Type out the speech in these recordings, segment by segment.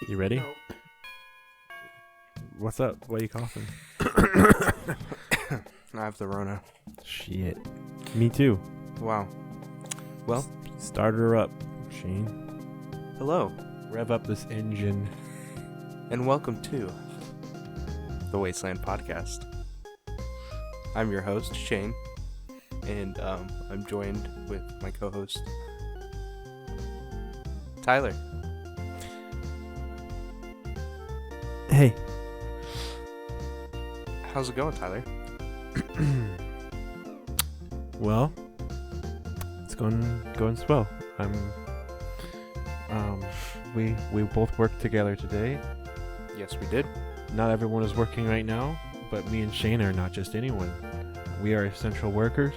You ready? No. What's up? Why are you coughing? I have the Rona. Shit. Me too. Wow. Well, Start her up, Shane. hello, Rev up this engine. and welcome to the Wasteland podcast. I'm your host, Shane, and I'm joined with my co-host, Tyler. Hey. How's it going, Tyler? Well, it's going swell. We both work together today. Yes, we did. Not everyone is working right now, but me and Shane are not just anyone. We are essential workers.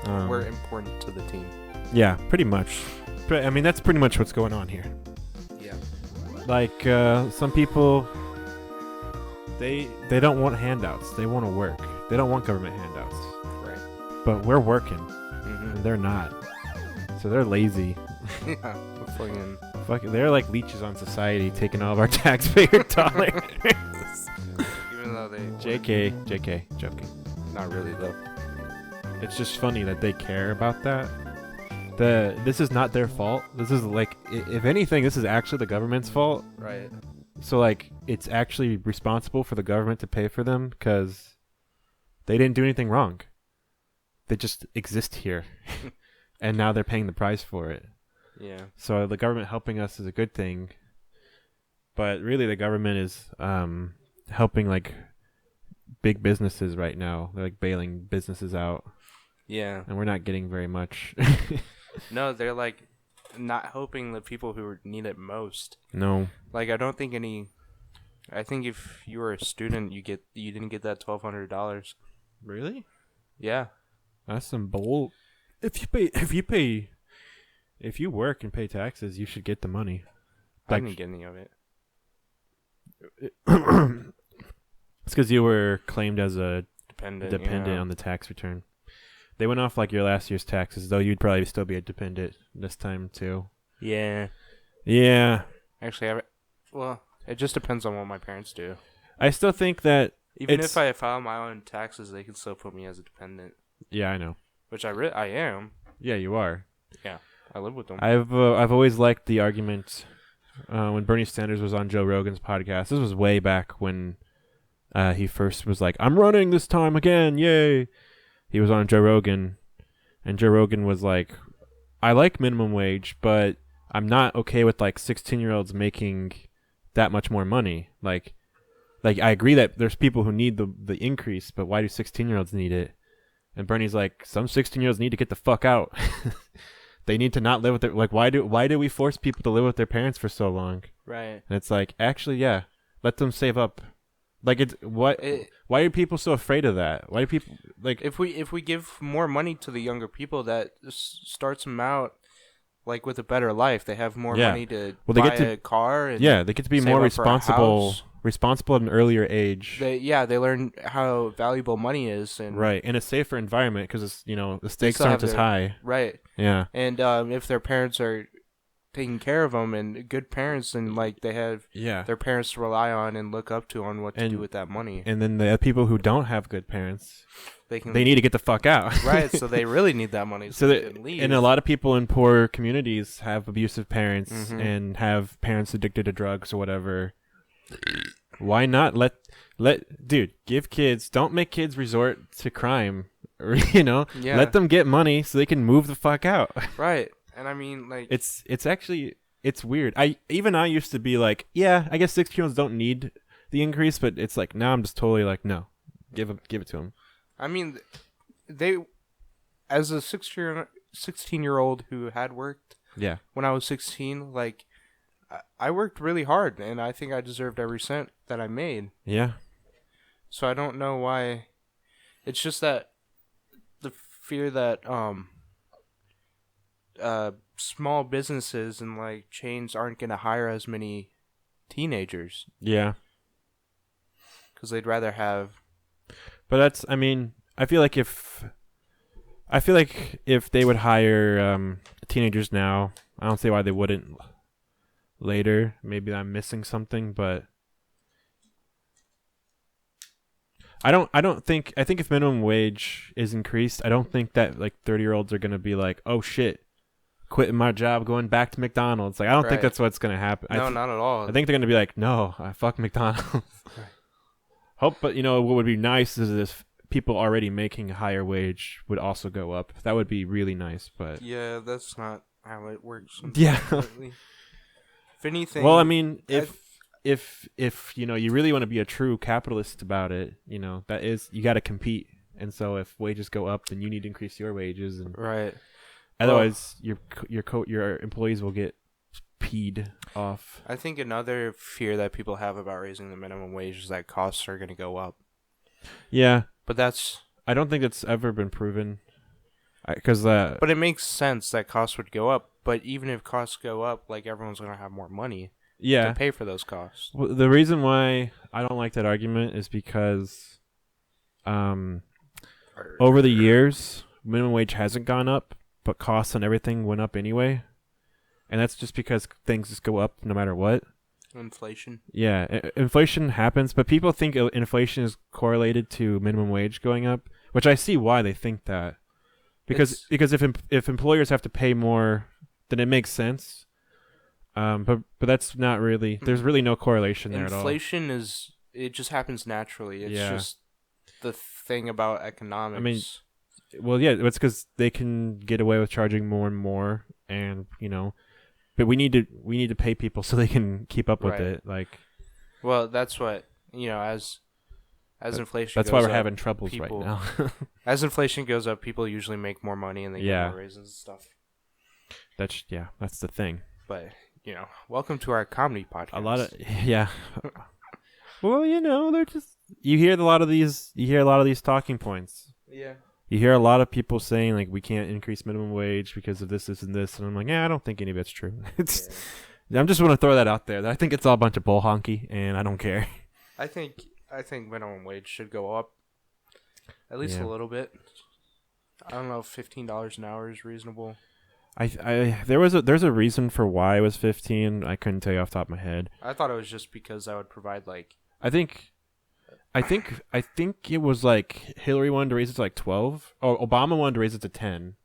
We're important to the team. Yeah, pretty much. I mean, that's pretty much what's going on here. Yeah. Like, some people, they don't want handouts. They want to work. They don't want government handouts. Right. But we're working, Mm-hmm. and they're not. So they're lazy. Yeah. Fucking. They're like leeches on society, taking all of our taxpayer dollars. Even though they. JK, joking. Not really though. It's just funny that they care about that. This is not their fault. This is like, if anything, this is actually the government's fault. Right. So like, it's actually responsible for the government to pay for them because they didn't do anything wrong. They just exist here, and now they're paying the price for it. Yeah. So the government helping us is a good thing, but really the government is helping like big businesses right now. They're like bailing businesses out, Yeah. and we're not getting very much. No, they're like not helping the people who need it most. No. Like, I don't think any. I think if you were a student, you didn't get that $1,200. Really? Yeah. That's some bull. If you work and pay taxes, you should get the money. I Like- didn't get any of it. It's because you were claimed as a Dependent. dependent on the tax return. They went off like your last year's taxes, though you'd probably still be a dependent this time too. Yeah. Yeah. Actually, well, it just depends on what my parents do. I still think that Even It's- if I file my own taxes, they can still put me as a dependent, yeah, I know. which I am. Yeah, you are. Yeah. I live with them. I've always liked the argument when Bernie Sanders was on Joe Rogan's podcast. This was way back when he first was like, "I'm running this time again, yay!" He was on Joe Rogan, and Joe Rogan was like, "I like minimum wage, but I'm not okay with like 16-year-olds making that much more money. Like I agree that there's people who need the increase, but why do 16-year-olds need it?" And Bernie's like, "Some 16-year-olds need to get the fuck out." They need to not live with their, like, why do we force people to live with their parents for so long? Right. And it's like, actually, yeah, let them save up. Like, why are people so afraid of that? Why do people, like, If we give more money to the younger people, that starts them out like with a better life. They have more Yeah. money to Well, they buy get to- a car. And yeah, they get to be save more up for a house. responsible at an earlier age. They learn how valuable money is, and Right, in a safer environment because, the stakes still aren't have as their- high. right. Yeah. And if their parents are taking care of them and good parents, and like they have Yeah. their parents to rely on and look up to on what to And- do with that money, And then the people who don't have good parents, they can they need to get the fuck out. right. So they really need that money, So they that, can leave. and a lot of people in poor communities have abusive parents Mhm. and have parents addicted to drugs or whatever. Why not give kids, don't make kids resort to crime, or, Yeah. let them get money so they can move the fuck out. Right. And I mean, like, It's actually, it's weird. I used to be like, yeah, I guess 16-year-olds don't need the increase, but it's like, now I'm just totally like, no, give it to them. I mean, they, as a 16-year-old who had worked Yeah. when I was 16, like, I worked really hard, and I think I deserved every cent that I made. Yeah. So I don't know why. It's just that the fear that small businesses and like chains aren't going to hire as many teenagers Yeah. because they'd rather have. But that's, I mean, I feel like if they would hire teenagers now, I don't see why they wouldn't later. Maybe I'm missing something, but I think if minimum wage is increased, I don't think that like 30-year-olds are gonna be like, oh shit, quitting my job, going back to McDonald's. Like I don't think that's what's gonna happen. No, not at all. I think they're gonna be like, no, I fuck McDonald's. Hope, but what would be nice is if people already making a higher wage would also go up. That would be really nice. But yeah, that's not how it works. Yeah. If anything, well, I mean, if you really want to be a true capitalist about it, that is, you got to compete. And so if wages go up, then you need to increase your wages, and right. Otherwise, your employees will get peed off. I think another fear that people have about raising the minimum wage is that costs are going to go up. Yeah, but I don't think it's ever been proven. But it makes sense that costs would go up. But even if costs go up, like everyone's going to have more money. To pay for those costs. Well, the reason why I don't like that argument is because, over the years, minimum wage hasn't gone up, but costs on everything went up anyway. And that's just because things just go up no matter what. Inflation. Yeah, inflation happens, but people think inflation is correlated to minimum wage going up, which I see why they think that. Because if employers have to pay more, then it makes sense. But that's not really. There's really no correlation there at all. Inflation it just happens naturally. It's just the thing about economics. I mean, well, yeah, it's because they can get away with charging more and more, and but we need to pay people so they can keep up with it. Like, well, that's what as inflation. That's goes why we're up, having troubles people, right now. As inflation goes up, people usually make more money and they get more raises and stuff. That's the thing. But welcome to our comedy podcast. A lot of well, they're just you hear a lot of these talking points. Yeah. You hear a lot of people saying like we can't increase minimum wage because of this, and this, and I'm like, I don't think any of it's true. I'm just want to throw that out there. I think it's all a bunch of bull honky, and I don't care. I think minimum wage should go up at least a little bit. I don't know if $15 an hour is reasonable. There's a reason for why it was 15. I couldn't tell you off the top of my head. I thought it was just because that would provide I think it was like Hillary wanted to raise it to like 12. Or Obama wanted to raise it to 10,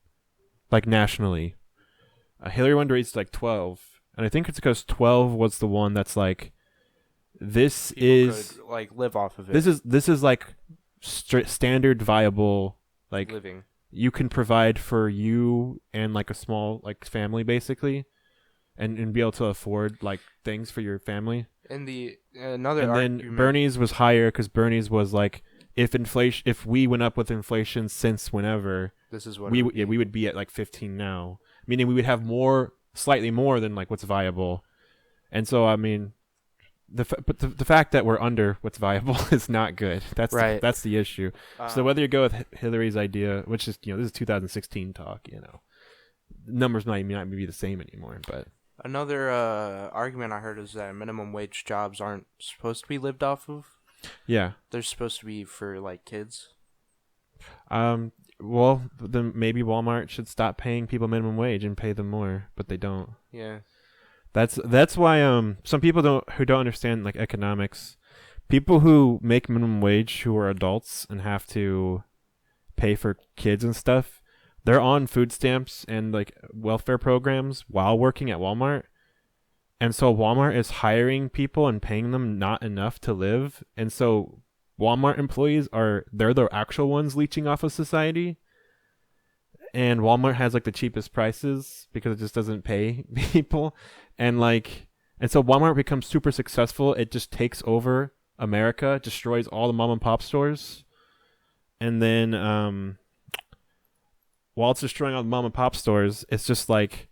like nationally. Hillary wanted to raise it to like 12, and I think it's because 12 was the one that's like, this people could live off of it. This is like standard viable living. You can provide for you and like a small like family basically, and be able to afford like things for your family. And then Bernie's was higher because Bernie's was like, if we went up with inflation since whenever, this is what we would be at like 15 now, meaning we would have slightly more than like what's viable. And so I mean, the fact that we're under what's viable is not good. That's right. That's the issue. So whether you go with Hillary's idea, which is this is 2016 talk, numbers might not be the same anymore. But another argument I heard is that minimum wage jobs aren't supposed to be lived off of. Yeah, they're supposed to be for like kids. Well, then maybe Walmart should stop paying people minimum wage and pay them more, but they don't. Yeah. That's why some people who don't understand like economics, people who make minimum wage who are adults and have to pay for kids and stuff, they're on food stamps and like welfare programs while working at Walmart. And so Walmart is hiring people and paying them not enough to live. And so Walmart employees they're the actual ones leeching off of society. And Walmart has like the cheapest prices because it just doesn't pay people. And so Walmart becomes super successful. It just takes over America, destroys all the mom and pop stores. And then while it's destroying all the mom and pop stores, it's just like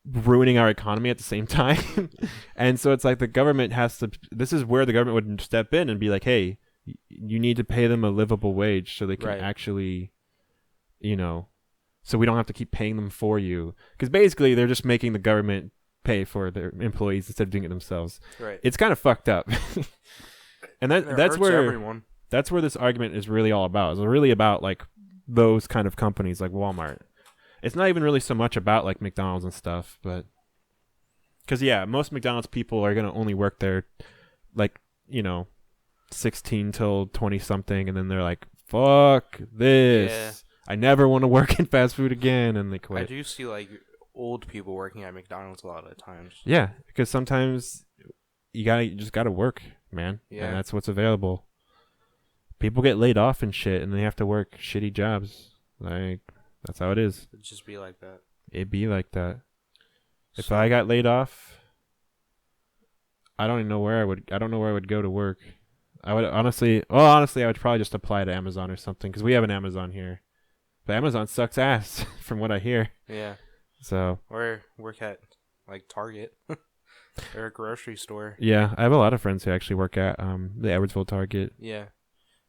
ruining our economy at the same time. And so it's like this is where the government would step in and be like, hey, you need to pay them a livable wage so they can actually, so we don't have to keep paying them for you. Because basically they're just making the government pay for their employees instead of doing it themselves. Right. It's kind of fucked up. And that's where this argument is really all about. It's really about like those kind of companies like Walmart. It's not even really so much about like McDonald's and stuff, but Because most McDonald's people are gonna only work there, like 16 till 20 something, and then they're like, "Fuck this! Yeah. I never want to work in fast food again," and they I quit. do see like old people working at McDonald's a lot of times. Yeah, because sometimes you just gotta work, man. Yeah. And that's what's available. People get laid off and shit, and they have to work shitty jobs. Like, that's how it is. It'd just be like that. It'd be like that. If So- I got laid off, I don't even know where I would. I don't know where I would go to work. I would honestly, I would probably just apply to Amazon or something, because we have an Amazon here. But Amazon sucks ass, from what I hear. Yeah. So. Or work at like Target or a grocery store. Yeah, I have a lot of friends who actually work at the Edwardsville Target. Yeah.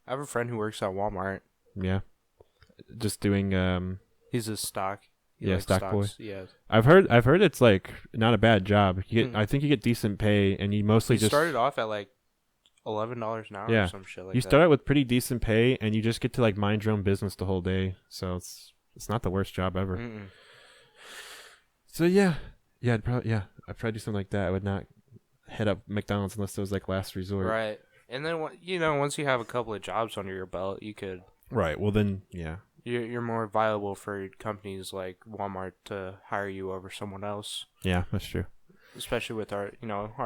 I have a friend who works at Walmart. Yeah. Just doing He's a stock. He Yeah, likes stock boy. stocks. Yeah. I've heard it's like not a bad job. You get Mm. I think you get decent pay, and you mostly He just started off at like $11 an hour Yeah. or some shit like you that. start out with pretty decent pay, and you just get to like mind your own business the whole day. So it's not the worst job ever. Mm-mm. So I'd probably do something like that. I would not head up McDonald's unless it was like last resort. Right. And then once you have a couple of jobs under your belt, you could Right. Well then, you're more viable for companies like Walmart to hire you over someone else. yeah, that's true. Especially with our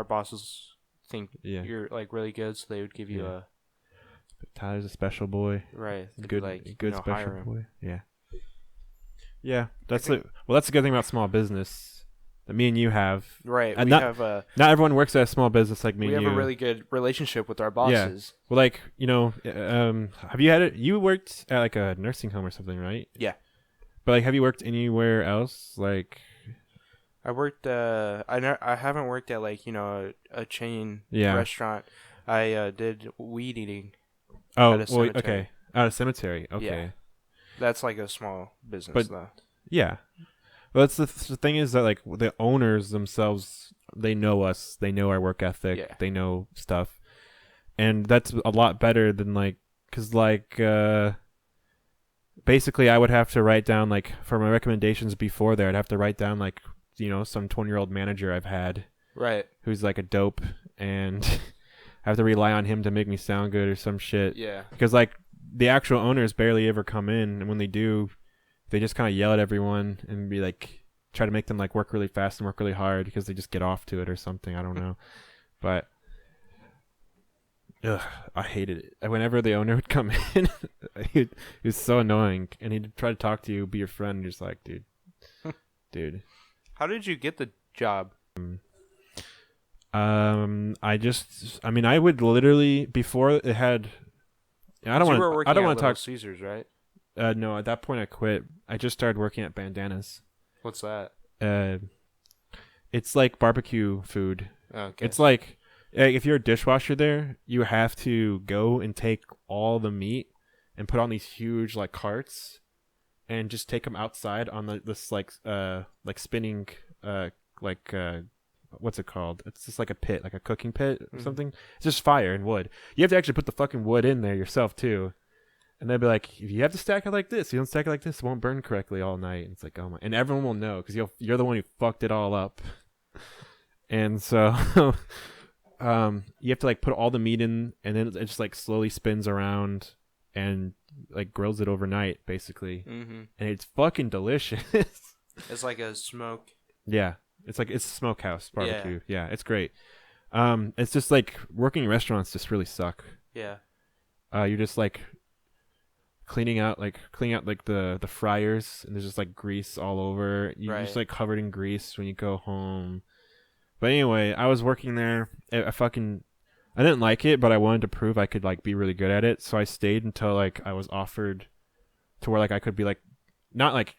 bosses think Yeah. you're like really good, so they would give you Yeah. a Tyler's a special boy. right. They'd be Good, like, good hire special him. boy. Yeah. Yeah, that's the good thing about small business that me and you have. Right. And We not- have a Not everyone works at a small business like me we and have you. a really good relationship with our bosses. Well, like, have you had it? You worked at like a nursing home or something, right? Yeah. But like, have you worked anywhere else? Like, I worked. I haven't worked at like a chain Yeah. restaurant. I did weed eating. oh, At a well, cemetery. okay, at a cemetery. Okay, Yeah. That's like a small business But- though. yeah. Well, that's the thing is that like the owners themselves, they know us, they know our work ethic, Yeah. they know stuff, and that's a lot better than basically I would have to write down like for my recommendations before there, I'd have to write down like some 20-year-old manager I've had Right. who's like a dope, and I have to rely on him to make me sound good or some shit. Yeah. Because like the actual owners barely ever come in, and when they do, they just kind of yell at everyone and be like, try to make them like work really fast and work really hard because they just get off to it or something. I don't know, but I hated it. Whenever the owner would come in, he was so annoying, and he'd try to talk to you, be your friend, and you're just like, dude. How did you get the job? I would literally before it had. I don't You were want. working I don't at want to Little talk. Caesars, right? No, at that point I quit. I just started working at Bandanas. What's that? It's like barbecue food. Okay. It's like if you're a dishwasher there, you have to go and take all the meat and put on these huge like carts, and just take them outside on this like spinning what's it called? It's just like a pit, like a cooking pit or Mhm. something. It's just fire and wood. You have to actually put the fucking wood in there yourself too. And they'll be like, if you have to stack it like this, you don't stack it like this, it won't burn correctly all night. And it's like, oh my! And everyone will know because you're the one who fucked it all up. And so, you have to like put all the meat in, and then it just like slowly spins around and like grills it overnight, basically. Mm-hmm. And it's fucking delicious. It's like a smoke. Yeah, it's a smokehouse barbecue. Yeah, it's great. It's just like working in restaurants just really suck. Yeah. You're just like cleaning out like the fryers, and there's just like grease all over. You're just Right. like covered in grease when you go home. But anyway, I was working there. I didn't like it, but I wanted to prove I could like be really good at it. So I stayed until like I was offered to where like I could be like not like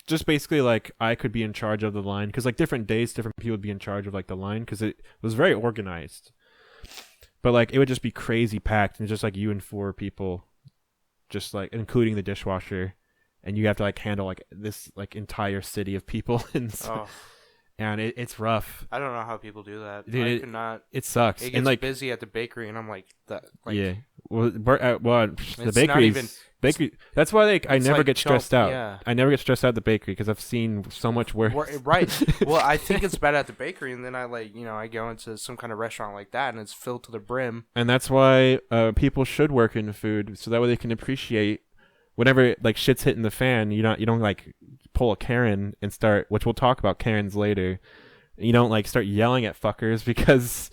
just basically like I could be in charge of the line, because like different days different people would be in charge of like the line, because it was very organized. But like it would just be crazy packed, and just like you and 4 people, just like including the dishwasher, and you have to like handle like this like entire city of people. And so, Oh. and it's rough. I don't know how people do that. Dude, I could not. It sucks. It gets and like busy at the bakery, and I'm like, yeah. Well, the It's bakery. not even- Bakery. That's why I never like get stressed out. Yeah. I never get stressed out at the bakery because I've seen so much worse. Right. Well, I think it's bad at the bakery, and then I go into some kind of restaurant like that, and it's filled to the brim. And that's why people should work in food, so that way they can appreciate whenever like shit's hitting the fan. You don't like pull a Karen and start, which we'll talk about Karens later. You don't like start yelling at fuckers because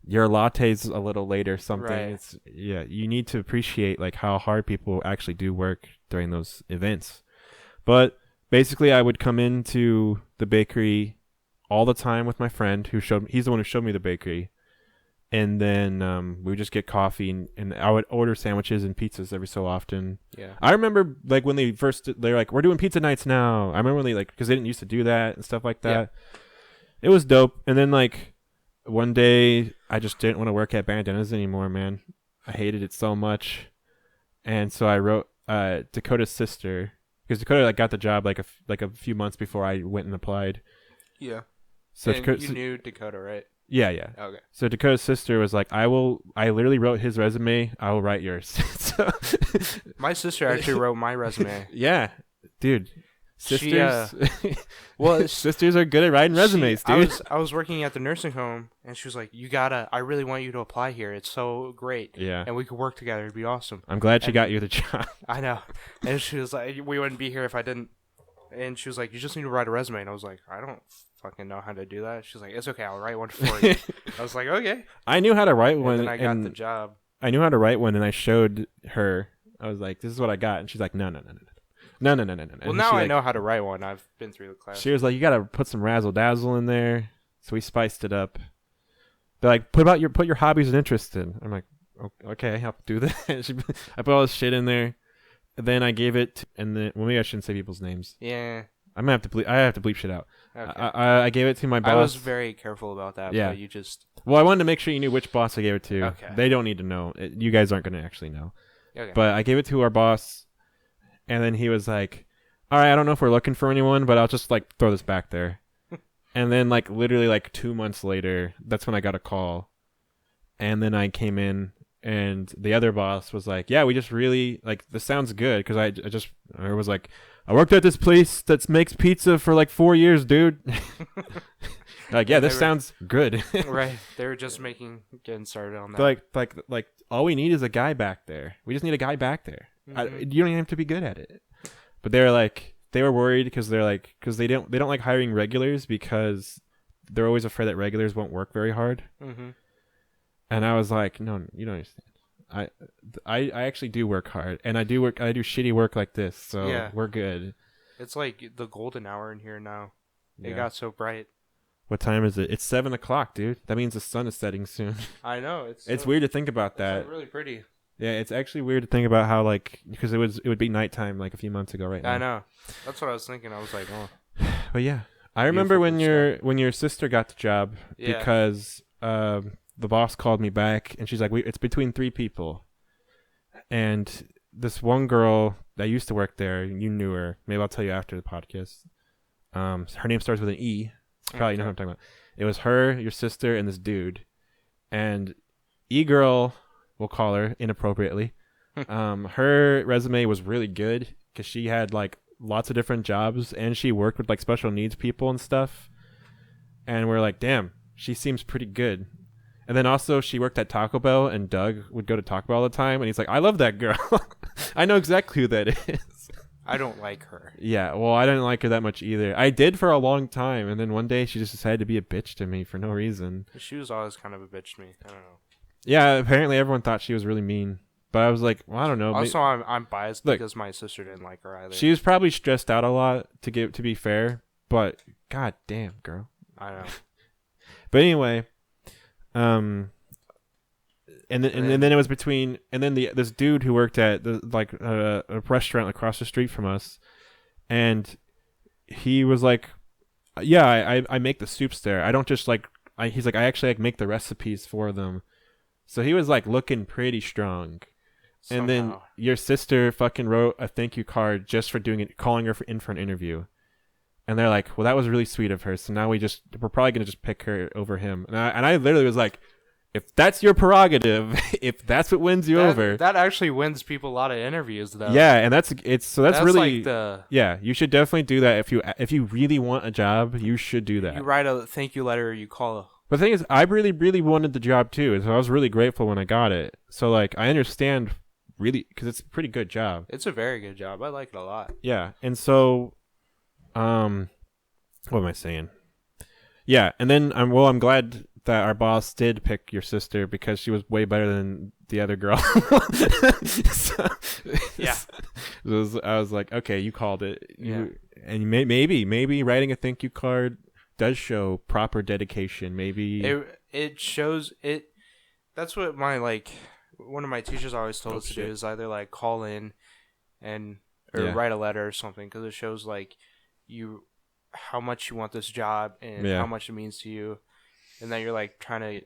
your latte's a little late or something. Right. You need to appreciate like how hard people actually do work during those events. But basically, I would come into the bakery all the time with my friend he's the one who showed me the bakery. And then we would just get coffee and I would order sandwiches and pizzas every so often. Yeah. I remember like when they're like, we're doing pizza nights now. I remember when they because they didn't used to do that and stuff like that. Yeah. It was dope. And then like one day I just didn't want to work at Bandanas anymore, man. I hated it so much. And so I wrote Dakota's sister, because Dakota like got the job like a few months before I went and applied. Yeah. So and you knew Dakota, right? Yeah. Okay. So Dakota's sister was like, I literally wrote his resume. I will write yours. So, my sister actually wrote my resume. Yeah, dude. Sisters, sisters are good at writing resumes, dude. I was working at the nursing home, and she was like, I really want you to apply here. It's so great. Yeah. And we could work together. It'd be awesome. I'm glad she got you the job. I know. And she was like, we wouldn't be here if I didn't. And she was like, you just need to write a resume. And I was like, I don't fucking know how to do that. She's like, it's okay. I'll write one for you. I was like, okay. I knew how to write one. And then I got the job. I knew how to write one, and I showed her. I was like, this is what I got. And she's like, no. No. Well, now I know how to write one. I've been through the class. She was like, you got to put some razzle dazzle in there. So we spiced it up. They're like, put your hobbies and interests in. I'm like, okay, I'll do that. I put all this shit in there. And then I gave it, maybe I shouldn't say people's names. Yeah. I'm gonna have to bleep. I have to bleep shit out. Okay. I gave it to my boss. I was very careful about that. Yeah. But you just. Well, I wanted to make sure you knew which boss I gave it to. Okay. They don't need to know. You guys aren't gonna actually know. Okay. But I gave it to our boss, and then he was like, "All right, I don't know if we're looking for anyone, but I'll just like throw this back there." And then like literally like 2 months later, that's when I got a call, and then I came in. And the other boss was like, yeah, we just really, like, this sounds good. Because I was like, I worked at this place that makes pizza for like 4 years, dude. Like, yeah, this sounds good. Right. They were just getting started on that. Like, all we need is a guy back there. We just need a guy back there. Mm-hmm. You don't even have to be good at it. But they were worried because they don't like hiring regulars because they're always afraid that regulars won't work very hard. Mm-hmm. And I was like, no, you don't understand. I actually do work hard, and I do shitty work like this, so yeah. We're good. It's like the golden hour in here now. It got so bright. What time is it? It's 7:00, dude. That means the sun is setting soon. I know. It's weird to think about that. It's really pretty. Yeah, it's actually weird to think about how because it would be nighttime like a few months ago right now. I know. That's what I was thinking. I was like, oh. But yeah, I remember when your sister got the job because the boss called me back, and she's like, it's between 3 people. And this one girl that used to work there, you knew her. Maybe I'll tell you after the podcast. Her name starts with an E. Probably you know what I'm talking about. It was her, your sister, and this dude. And E-girl, we'll call her inappropriately. Her resume was really good because she had like lots of different jobs, and she worked with like special needs people and stuff. And we're like, damn, she seems pretty good. And then also she worked at Taco Bell, and Doug would go to Taco Bell all the time, and he's like, I love that girl. I know exactly who that is. I don't like her. Yeah, well, I didn't like her that much either. I did for a long time, and then one day she just decided to be a bitch to me for no reason. She was always kind of a bitch to me. I don't know. Yeah, apparently everyone thought she was really mean. But I was like, well, I don't know. Also, I'm biased because my sister didn't like her either. She was probably stressed out a lot, to be fair, but god damn, girl. I know. But anyway... and then it was between, and then this dude who worked at a restaurant across the street from us, and he was like, yeah, I make the soups there. I don't just he's like, I actually make the recipes for them. So he was like looking pretty strong. Somehow. And then your sister fucking wrote a thank you card just for doing it, calling her in for an interview. And they're like, well, that was really sweet of her. So now we're probably going to just pick her over him. And I literally was like, if that's your prerogative, if that's what wins you over. That actually wins people a lot of interviews, though. Yeah, and that's really, like yeah, you should definitely do that. If you really want a job, you should do that. You write a thank you letter, you call. But the thing is, I really, really wanted the job too. And so I was really grateful when I got it. So like, I understand really, because it's a pretty good job. It's a very good job. I like it a lot. Yeah, and so, what am I saying? Yeah, and then I'm glad that our boss did pick your sister because she was way better than the other girl. Yeah. I was like, okay, you called it. Yeah. And maybe writing a thank you card does show proper dedication. Maybe it shows it. That's what one of my teachers always told us to do is either like call in or write a letter or something, because it shows like how much you want this job and how much it means to you, and that you're like trying to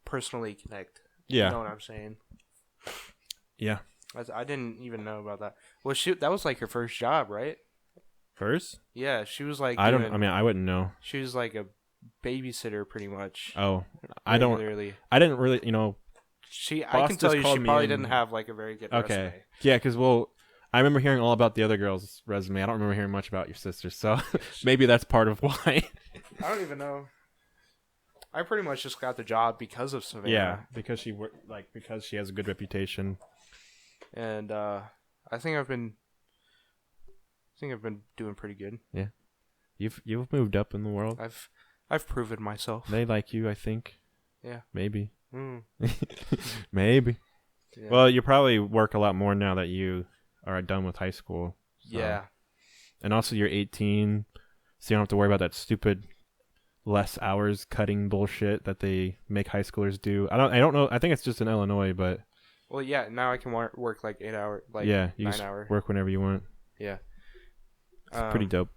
personally connect. Yeah. You know what I'm saying? Yeah. I didn't even know about that. Well, that was like her first job, right? First? Yeah, she was like I wouldn't know. She was like a babysitter pretty much. Oh, I didn't really, I can tell you she probably didn't have like a very good resume. Yeah, because I remember hearing all about the other girl's resume. I don't remember hearing much about your sister, so maybe that's part of why. I don't even know. I pretty much just got the job because of Savannah. Yeah, because she has a good reputation. And I think I've been doing pretty good. Yeah, you've moved up in the world. I've proven myself. They like you, I think. Yeah, maybe. Maybe. Yeah. Well, you probably work a lot more now that you are done with high school. So. Yeah. And also you're 18, so you don't have to worry about that stupid less hours cutting bullshit that they make high schoolers do. I don't know. I think it's just in Illinois, but. Well, yeah. Now I can work like 8 hours, like you 9 just hours. Work whenever you want. Yeah. It's pretty dope.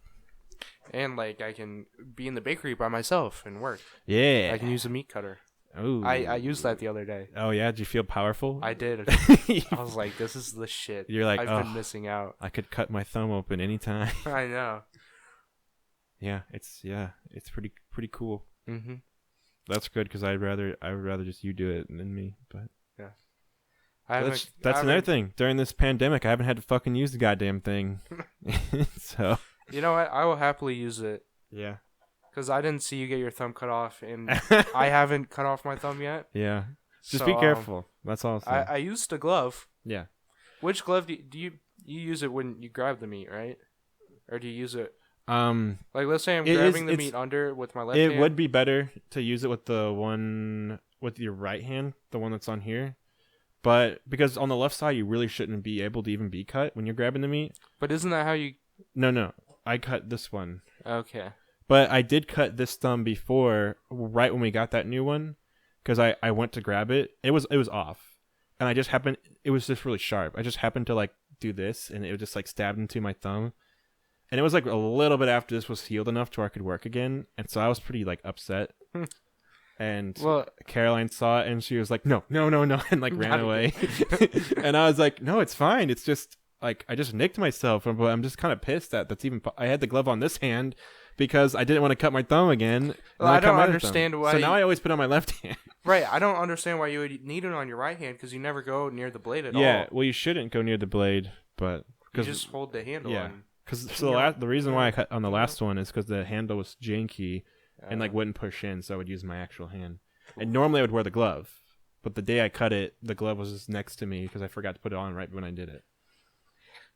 And like I can be in the bakery by myself and work. Yeah. I can use a meat cutter. Oh. I used that the other day. Oh yeah, did you feel powerful? I did. I was like, this is the shit. You're like, I've been missing out. I could cut my thumb open anytime. I know. Yeah, it's pretty cool. Mhm. That's good because I would rather just you do it than me. But yeah, that's another thing. During this pandemic, I haven't had to fucking use the goddamn thing. So you know what? I will happily use it. Yeah. Because I didn't see you get your thumb cut off, and I haven't cut off my thumb yet. Yeah. Just be careful. That's all. I used a glove. Yeah. Which glove do you use it when you grab the meat, right? Or do you use it? Like let's say I'm grabbing the meat under with my left hand. It would be better to use it with the one with your right hand, the one that's on here. But because on the left side, you really shouldn't be able to even be cut when you're grabbing the meat. But isn't that how you? No. I cut this one. Okay. But I did cut this thumb before, right when we got that new one, because I went to grab it. It was off, and it was just really sharp. I just happened to like do this, and it was just like stabbed into my thumb. And it was like a little bit after this was healed enough to where I could work again, and so I was pretty like upset. And Caroline saw it, and she was like, "No," and like ran away. And I was like, "No, it's fine. It's just like I just nicked myself, but I'm just kind of pissed that that's even. I had the glove on this hand." Because I didn't want to cut my thumb again. Well, I don't understand why. So now I always put it on my left hand. Right. I don't understand why you would need it on your right hand because you never go near the blade at all. Yeah. Well, you shouldn't go near the blade, but you just hold the handle. Yeah. Because the reason why I cut on the last one is because the handle was janky and like wouldn't push in, so I would use my actual hand. And normally I would wear the glove, but the day I cut it, the glove was just next to me because I forgot to put it on right when I did it.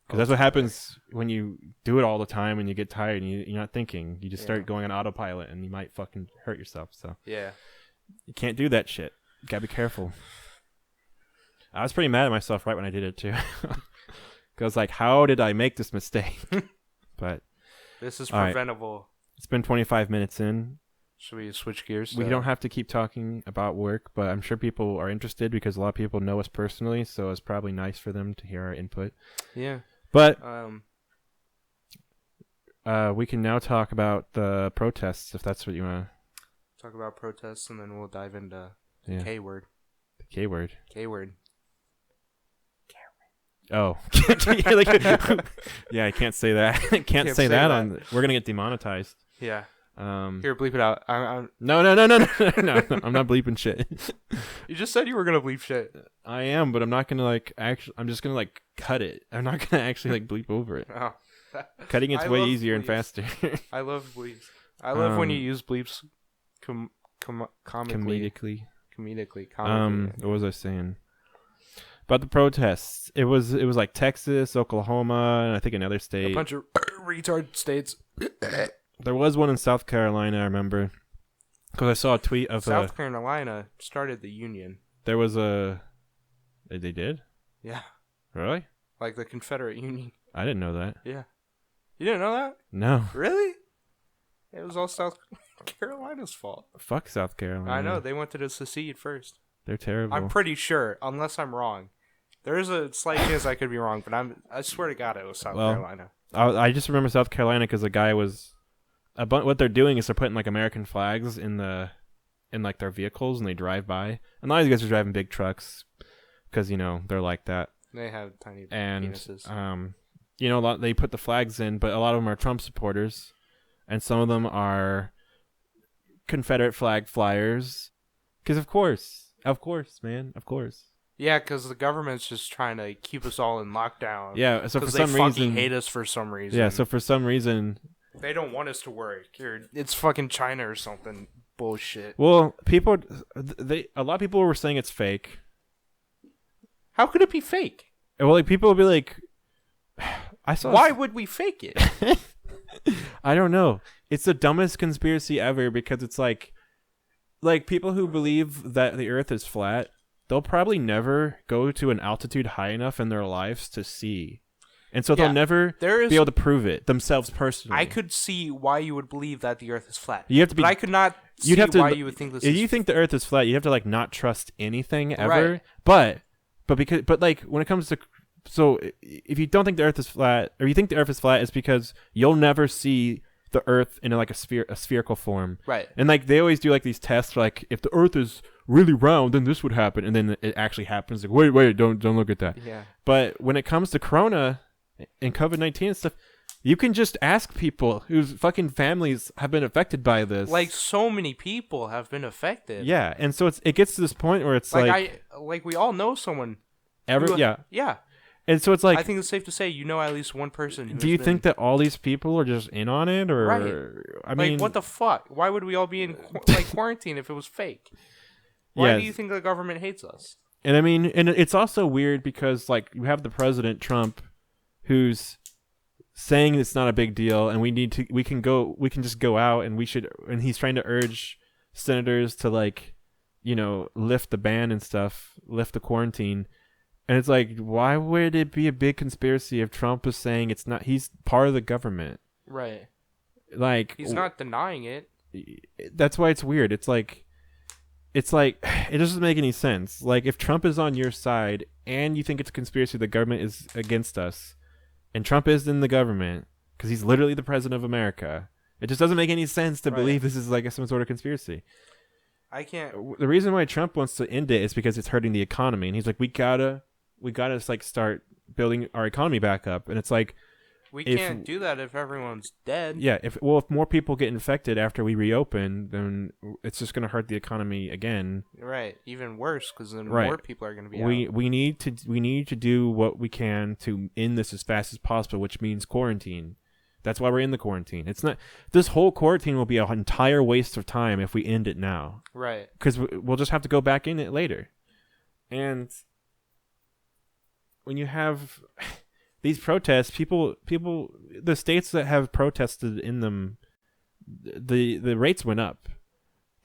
Because that's what happens when you do it all the time and you get tired and you're not thinking. You just start going on autopilot and you might fucking hurt yourself. So yeah, you can't do that shit. You gotta be careful. I was pretty mad at myself right when I did it too. Because like, how did I make this mistake? But this is preventable. Right. It's been 25 minutes in. Should we switch gears? We don't have to keep talking about work, but I'm sure people are interested because a lot of people know us personally, so it's probably nice for them to hear our input. Yeah. But we can now talk about the protests, if that's what you want to. Talk about protests, and then we'll dive into the K word. The K word. K word. Oh. Yeah, I can't say that. Can't say that on. We're gonna get demonetized. Yeah. Here, bleep it out. No. I'm not bleeping shit. You just said you were gonna bleep shit. I am, but I'm not gonna I'm just gonna cut it. I'm not gonna actually bleep over it. Oh. Cutting it's way easier and faster. I love bleeps. I love when you use bleeps comedically. What was I saying? About the protests. It was like Texas, Oklahoma, and I think another state. A bunch of retard states. There was one in South Carolina, I remember. Because I saw a tweet of South Carolina started the Union. There was a... They did? Yeah. Really? Like the Confederate Union. I didn't know that. Yeah. You didn't know that? No. Really? It was all South Carolina's fault. Fuck South Carolina. I know. They wanted to secede first. They're terrible. I'm pretty sure, unless I'm wrong. There is a slight chance I could be wrong, but I swear to God it was South Carolina. I just remember South Carolina because the guy was... what they're doing is they're putting like American flags in like their vehicles and they drive by. And a lot of these guys are driving big trucks because they're like that. They have tiny penises. They put the flags in, but a lot of them are Trump supporters, and some of them are Confederate flag flyers. Because of course, man, of course. Yeah, because the government's just trying to keep us all in lockdown. Yeah, so for some reason, they fucking hate us for some reason. Yeah, so for some reason, they don't want us to work. It's fucking China or something bullshit. Well, a lot of people were saying it's fake. How could it be fake? Well, like people will be like, Why would we fake it? I don't know. It's the dumbest conspiracy ever because it's like people who believe that the Earth is flat, they'll probably never go to an altitude high enough in their lives to see. And so they'll never be able to prove it themselves personally. I could see why you would believe that the Earth is flat. You have to be, but I could not see why you would think this is... If you think the Earth is flat, you have to like not trust anything ever. Right. But like when it comes to... So if you don't think the Earth is flat, or you think the Earth is flat, it's because you'll never see the Earth in like a spherical form. Right. And like they always do like these tests, like if the Earth is really round, then this would happen, and then it actually happens. Like wait, don't look at that. Yeah. But when it comes to Corona and COVID-19 and stuff, you can just ask people whose fucking families have been affected by this. Like so many people have been affected. Yeah, and so it gets to this point where it's like we all know someone. Yeah. And so it's like, I think it's safe to say at least one person. Do you think that all these people are just in on it, or right? I mean, what the fuck? Why would we all be in quarantine if it was fake? Why do you think the government hates us? And I mean, and it's also weird because like you have the president Trump, who's saying it's not a big deal, and we can just go out, and and he's trying to urge senators to like, lift the ban and stuff, lift the quarantine. And it's like, why would it be a big conspiracy if Trump is saying it's not? He's part of the government, right? Like he's not denying it. That's why it's weird. It's like it doesn't make any sense. Like if Trump is on your side and you think it's a conspiracy, the government is against us, and Trump is in the government because he's literally the president of America. It just doesn't make any sense to believe this is like some sort of conspiracy. I can't. The reason why Trump wants to end it is because it's hurting the economy, and he's like, we gotta like start building our economy back up. And it's like, we can't do that if everyone's dead. Yeah, if more people get infected after we reopen, then it's just going to hurt the economy again. Right, even worse because then more people are going to be out. We need to do what we can to end this as fast as possible, which means quarantine. That's why we're in the quarantine. It's not, this whole quarantine will be an entire waste of time if we end it now. Right. Because we'll just have to go back in it later. And when you have these protests, people, the states that have protested in them, the rates went up.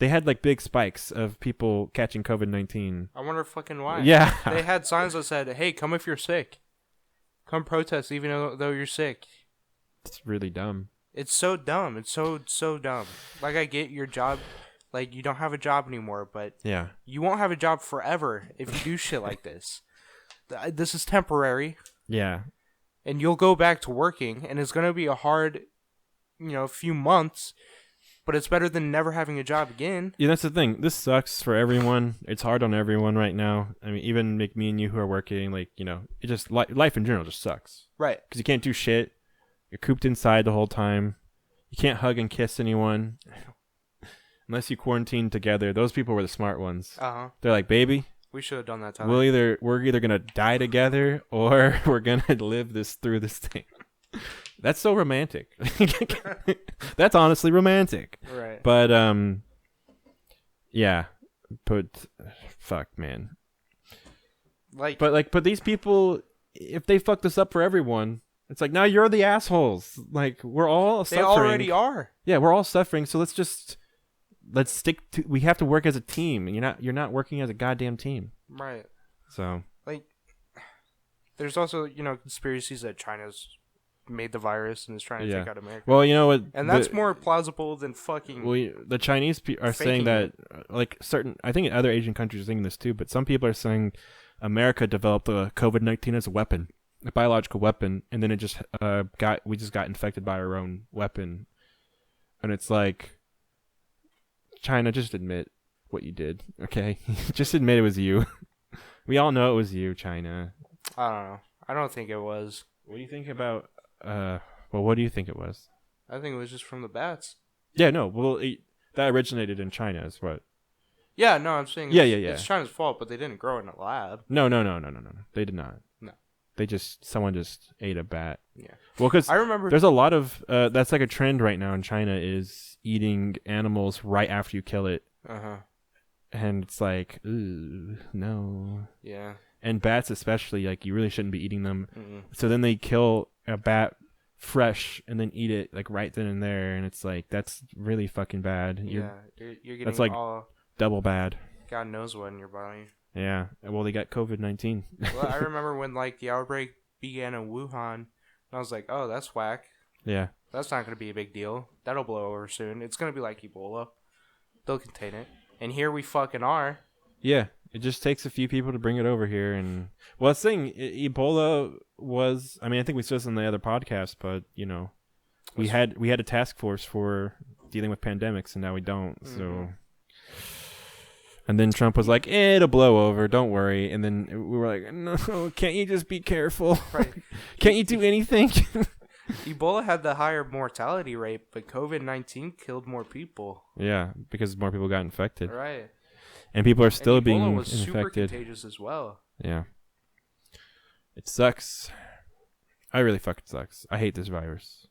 They had like big spikes of people catching COVID-19. I wonder fucking why. Yeah. They had signs that said, hey, come if you're sick. Come protest even though you're sick. It's really dumb. It's so dumb. It's so dumb. Like, I get your job. Like, you don't have a job anymore, but yeah, you won't have a job forever if you do shit like this. This is temporary. Yeah. And you'll go back to working, and it's going to be a hard, few months. But it's better than never having a job again. Yeah, that's the thing. This sucks for everyone. It's hard on everyone right now. I mean, even me and you who are working, like, you know, it just life in general just sucks. Right. Because you can't do shit. You're cooped inside the whole time. You can't hug and kiss anyone unless you quarantine together. Those people were the smart ones. They're like, baby, we should have done that time. We're either gonna die together or we're gonna live through this thing. That's so romantic. That's honestly romantic. Right. But yeah. But fuck, man. But these people, if they fuck this up for everyone, it's like, now you're the assholes. Like, we're all suffering. They already are. Yeah, we're all suffering. So let's stick to. We have to work as a team. You're not working as a goddamn team. Right. So, like, there's also, you know, conspiracies that China's made the virus and is trying to take out America. Well, you know what? And that's more plausible than fucking. Well, the Chinese are saying that, like, I think other Asian countries are saying this too, but some people are saying America developed the COVID-19 as a weapon, a biological weapon, and then it just we just got infected by our own weapon. And it's like, China, just admit what you did, okay? Just admit it was you. We all know it was you, China. I don't know. I don't think it was. What do you think about what do you think it was? I think it was just from the bats. Yeah, no. Well, that originated in China, is what? Yeah, no, I'm saying it's China's fault, but they didn't grow it in a lab. No. They did not. No. Someone just ate a bat. Yeah. Well, because I remember there's a lot of that's like a trend right now in China, is eating animals right after you kill it. And it's like, ooh, no. Yeah. And bats especially, like, you really shouldn't be eating them. Mm-mm. So then they kill a bat fresh and then eat it, like, right then and there, and it's like, that's really fucking bad. You're getting that's like all double bad. God knows what in your body. Yeah. Well, they got COVID-19. Well, I remember when, like, the outbreak began in Wuhan, and I was like, oh, that's whack. Yeah. That's not going to be a big deal. That'll blow over soon. It's going to be like Ebola. They'll contain it. And here we fucking are. Yeah. It just takes a few people to bring it over here. And, well, the thing, Ebola was, I mean, I think we said this in the other podcast, but, you know, we had a task force for dealing with pandemics, and now we don't. Mm-hmm. So, and then Trump was like, it'll blow over, don't worry. And then we were like, no, can't you just be careful? Right. Can't you do anything? Ebola had the higher mortality rate, but COVID-19 killed more people. Yeah, because more people got infected. Right. And people are still being Ebola was infected. super contagious as well. Yeah. It sucks. I really fucking sucks. I hate this virus.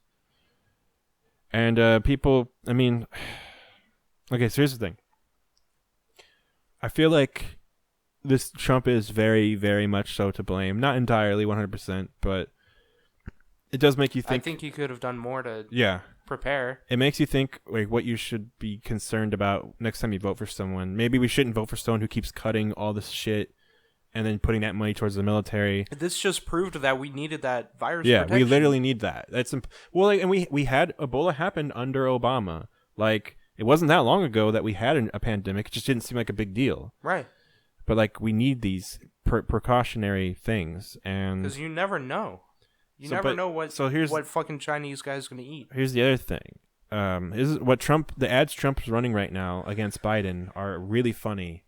And people, I mean, okay, so here's the thing. I feel like this Trump is very, very much so to blame. Not entirely, 100%, but it does make you think. I think he could have done more to prepare. It makes you think, like, what you should be concerned about next time you vote for someone. Maybe we shouldn't vote for someone who keeps cutting all this shit and then putting that money towards the military. This just proved that we needed that virus protection. We literally need that. That's well, like, and we had Ebola happen under Obama. Like, it wasn't that long ago that we had a pandemic. It just didn't seem like a big deal. Right. But, like, we need these precautionary things. And because you never know. You never know what fucking Chinese guy's going to eat. Here's the other thing. Is what the ads Trump's running right now against Biden are really funny,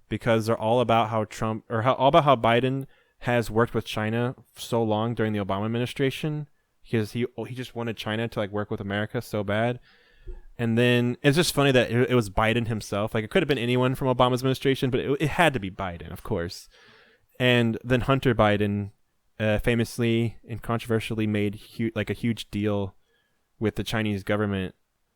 because they're all about how Biden has worked with China so long during the Obama administration, because he just wanted China to, like, work with America so bad. And then it's just funny that it was Biden himself. Like, it could have been anyone from Obama's administration, but it had to be Biden, of course. And then Hunter Biden famously and controversially made a huge deal with the Chinese government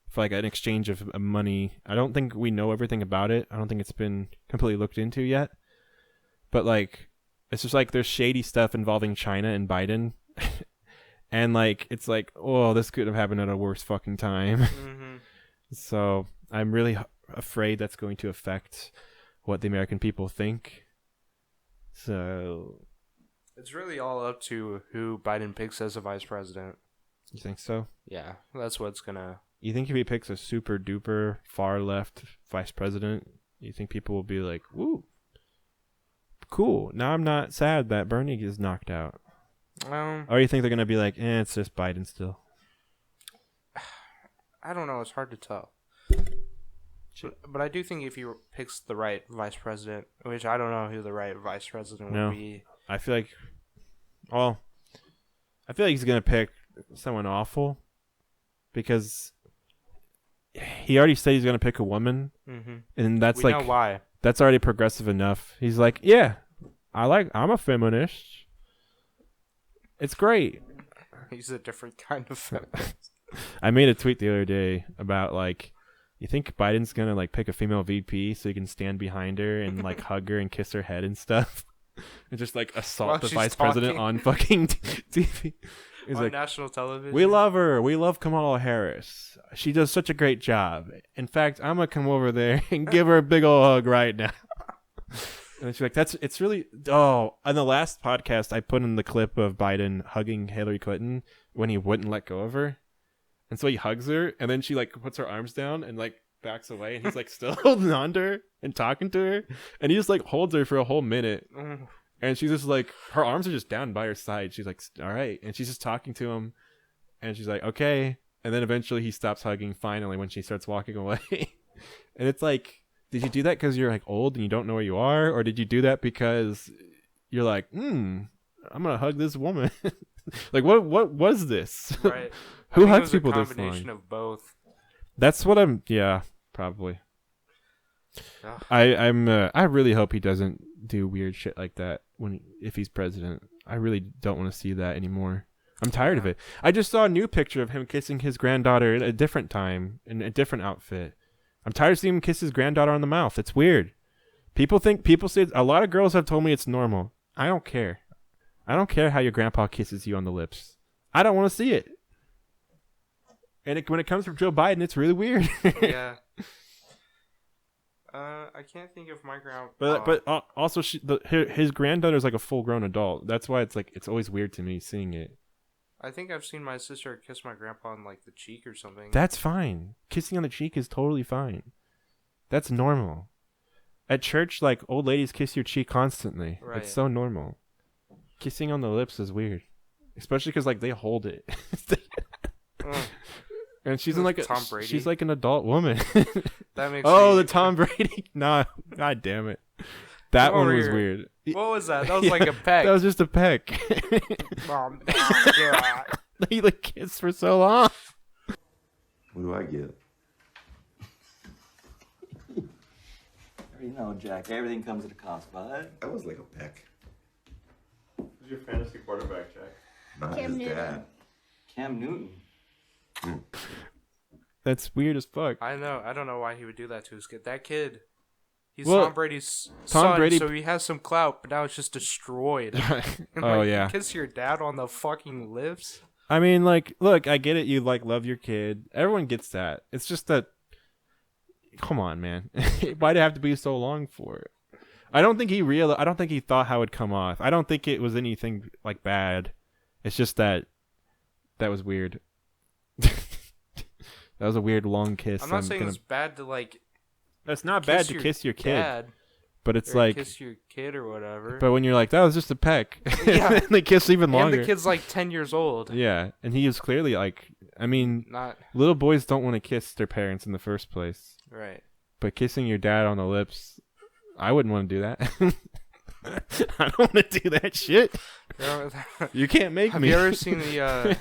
for, like, an exchange of money. I don't think we know everything about it. I don't think it's been completely looked into yet. But, like, it's just like there's shady stuff involving China and Biden. And, like, it's like, oh, this could have happened at a worse fucking time. Mm-hmm. So I'm really afraid that's going to affect what the American people think. So it's really all up to who Biden picks as a vice president. You think so? Yeah, that's what's gonna. You think if he picks a super duper far left vice president, you think people will be like, "Woo, cool"? Now I'm not sad that Bernie is knocked out. Or you think they're gonna be like, it's just Biden still? I don't know. It's hard to tell. But I do think if he picks the right vice president, which I don't know who the right vice president would be. I feel like he's gonna pick someone awful because he already said he's gonna pick a woman, and that's we know why. That's already progressive enough. He's like, yeah, I'm a feminist. It's great. He's a different kind of feminist. I made a tweet the other day about like, you think Biden's gonna like pick a female VP so he can stand behind her and like hug her and kiss her head and stuff, and just like assault the vice president on fucking TV? He's on like, national television. We love her. We love Kamala Harris. She does such a great job. In fact, I'm gonna come over there and give her a big old hug right now. And she's like, it's really. Oh, on the last podcast, I put in the clip of Biden hugging Hillary Clinton when he wouldn't let go of her. And so he hugs her, and then she like puts her arms down and like backs away, and he's like still holding on to her and talking to her, and he just like holds her for a whole minute, and she's just like, her arms are just down by her side. She's like, all right, and she's just talking to him, and she's like, okay, and then eventually he stops hugging finally when she starts walking away, and it's like, did you do that because you're like old and you don't know where you are, or did you do that because you're like, I'm gonna hug this woman? Like, what was this? Right. Who hugs people this long? Combination of both. That's what I'm. Yeah, probably. I really hope he doesn't do weird shit like that if he's president. I really don't want to see that anymore. I'm tired of it. I just saw a new picture of him kissing his granddaughter at a different time in a different outfit. I'm tired of seeing him kiss his granddaughter on the mouth. It's weird. People say a lot of girls have told me it's normal. I don't care. I don't care how your grandpa kisses you on the lips. I don't want to see it. And when it comes from Joe Biden, it's really weird. Yeah. I can't think of my grandpa. But also, his granddaughter's like a full-grown adult. That's why it's always weird to me seeing it. I think I've seen my sister kiss my grandpa on like the cheek or something. That's fine. Kissing on the cheek is totally fine. That's normal. At church, like, old ladies kiss your cheek constantly. Right. It's so normal. Kissing on the lips is weird, especially because like they hold it. And she's in like Tom Brady. She's like an adult woman. That makes the Tom Brady. No, god damn it. That one was weird. What was that? That was like a peck. That was just a peck. He like kissed for so long. What do I get? You know, Jack, everything comes at a cost, bud. That was like a peck. Who's your fantasy quarterback, Jack? Not Cam his Newton. dad. Cam Newton. That's weird as fuck. I know. I don't know why he would do that to his kid. That kid, he's Well, Tom Brady's son, so he has some clout, but now it's just destroyed. Oh, yeah. You kiss your dad on the fucking lips? I mean, like, look, I get it. You like love your kid. Everyone gets that. It's just that. Come on, man. Why'd it have to be so long for it? I don't think he thought how it'd come off. I don't think it was anything like bad. It's just that was weird. That was a weird long kiss. I'm not saying it's bad to like. It's not bad to kiss your kid, dad, but it's or like kiss your kid or whatever. But when you're like, that was just a peck. Yeah, and they kiss even longer. And the kid's like 10 years old. Yeah, and he is clearly like, I mean, not little boys don't want to kiss their parents in the first place. Right. But kissing your dad on the lips, I wouldn't want to do that. I don't want to do that shit. You can't make me. Have you ever seen the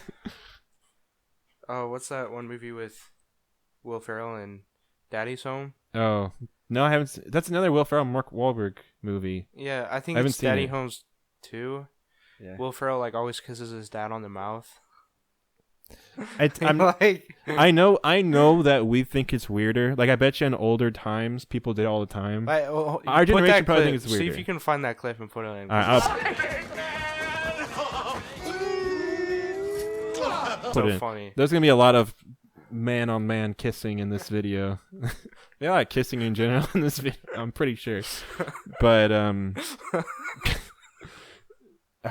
what's that one movie with Will Ferrell and Daddy's Home? Oh, no, I haven't. That's another Will Ferrell, Mark Wahlberg movie. Yeah, I think it's Daddy Homes 2. Yeah. Will Ferrell like always kisses his dad on the mouth. I'm like, I know that we think it's weirder. Like, I bet you in older times people did it all the time. Our generation probably thinks it's weirder. See if you can find that clip and put it in. Put it in. Funny. There's gonna be a lot of man-on-man kissing in this video. They like kissing in general in this video. I'm pretty sure, but I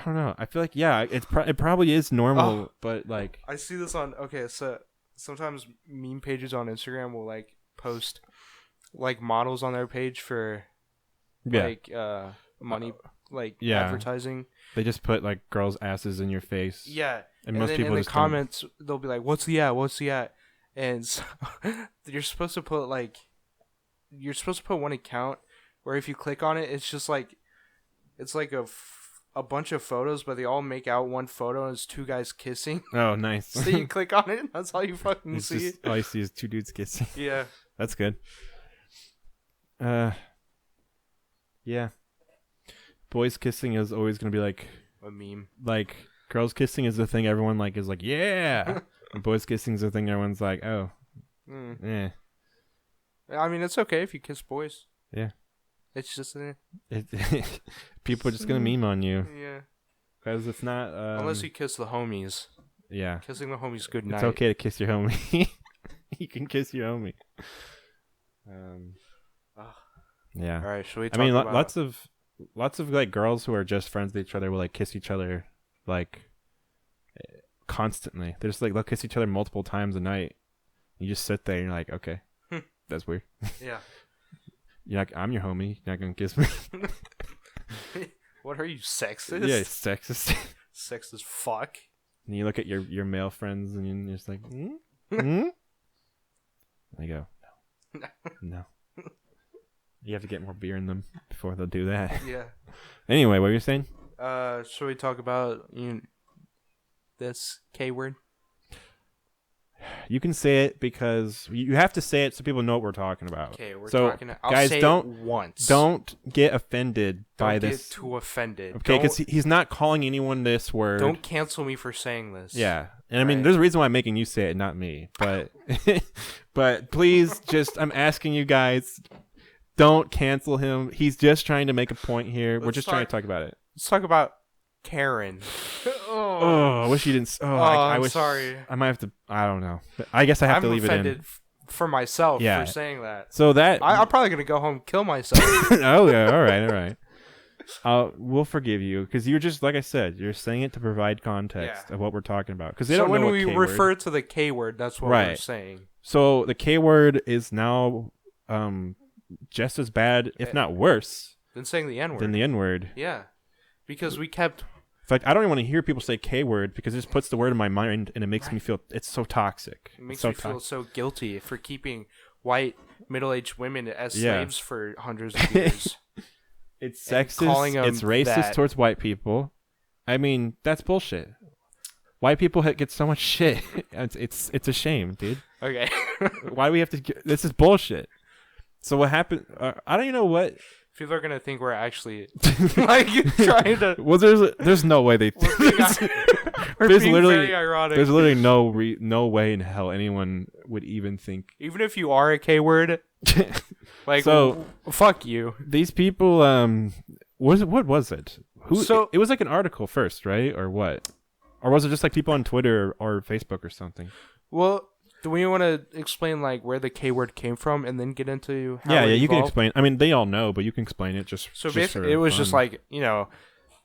don't know. I feel like it probably is normal, but like I see this on so sometimes meme pages on Instagram will like post like models on their page for like money advertising. They just put like girls' asses in your face. Yeah. And most then people in the comments they'll be like, "What's the at? What's the at?" And so you're supposed to put like you're supposed to put one account where if you click on it, it's just like it's like a bunch of photos, but they all make out one photo and it's two guys kissing. Oh, nice. So you click on it, and that's all you fucking It's see. just, all you see is two dudes kissing. Yeah. That's good. Yeah. Boys kissing is always gonna be like A meme. like girls kissing is the thing everyone like is like yeah. And boys kissing is the thing everyone's like oh yeah. I mean, it's okay if you kiss boys. Yeah. It's just People are just gonna meme on you yeah. because it's not Unless you kiss the homies. yeah. Kissing the homies good night. It's okay to kiss your homie. You can kiss your homie. Yeah. All right, should we I talk mean, about... lots of like girls who are just friends with each other will like kiss each other like constantly. They're just like they'll kiss each other multiple times a night. You just sit there and you're like, okay, that's weird. Yeah. You're like, I'm your homie. You're not gonna kiss me. What are you, sexist? Yeah, it's sexist. Sexist fuck. And you look at your male friends and you're just like, And they go, no. You have to get more beer in them before they'll do that. Yeah. Anyway, what were you saying? Should we talk about this K word? You can say it because you have to say it so people know what we're talking about. Okay, we're so, talking. I'll guys, say don't it once. Don't get offended by Don't this. get too offended. Okay, because he's not calling anyone this word. Don't cancel me for saying this. Yeah, and I mean, there's a reason why I'm making you say it, not me. But, but please, I'm asking you guys, don't cancel him. He's just trying to make a point here. We're just trying to talk about it. Let's talk about Karen. Oh, I wish you didn't. I'm wish, sorry. I might have to. I don't know. But I guess I have to leave it in. I'm offended for myself for saying that. So that I'm probably gonna go home and kill myself. Oh yeah, all right. We'll forgive you because you're just like I said. You're saying it to provide context of what we're talking about because they don't know when what we K-word. refer to the K word, that's what we're saying. So the K word is now just as bad, if not worse, than saying the N word. Than the N word. Yeah, because we kept. In fact, I don't even want to hear people say K word because it just puts the word in my mind and it makes me feel it's so toxic. It makes me feel so guilty for keeping white middle-aged women as slaves for hundreds of years. It's sexist. It's racist towards white people. I mean, that's bullshit. White people get so much shit. It's a shame, dude. Okay. Why do we have to? This is bullshit. So what happened? I don't even know what. People are gonna think we're actually like trying to. Well, there's no way they. There's literally no way in hell anyone would even think. Even if you are a K word, like so, fuck you. These people, what was it? It was like an article first, right, or what? Or was it just like people on Twitter or Facebook or something? Well, do we want to explain like where the K word came from and then get into how you can explain. I mean, they all know, but you can explain it basically it was just like,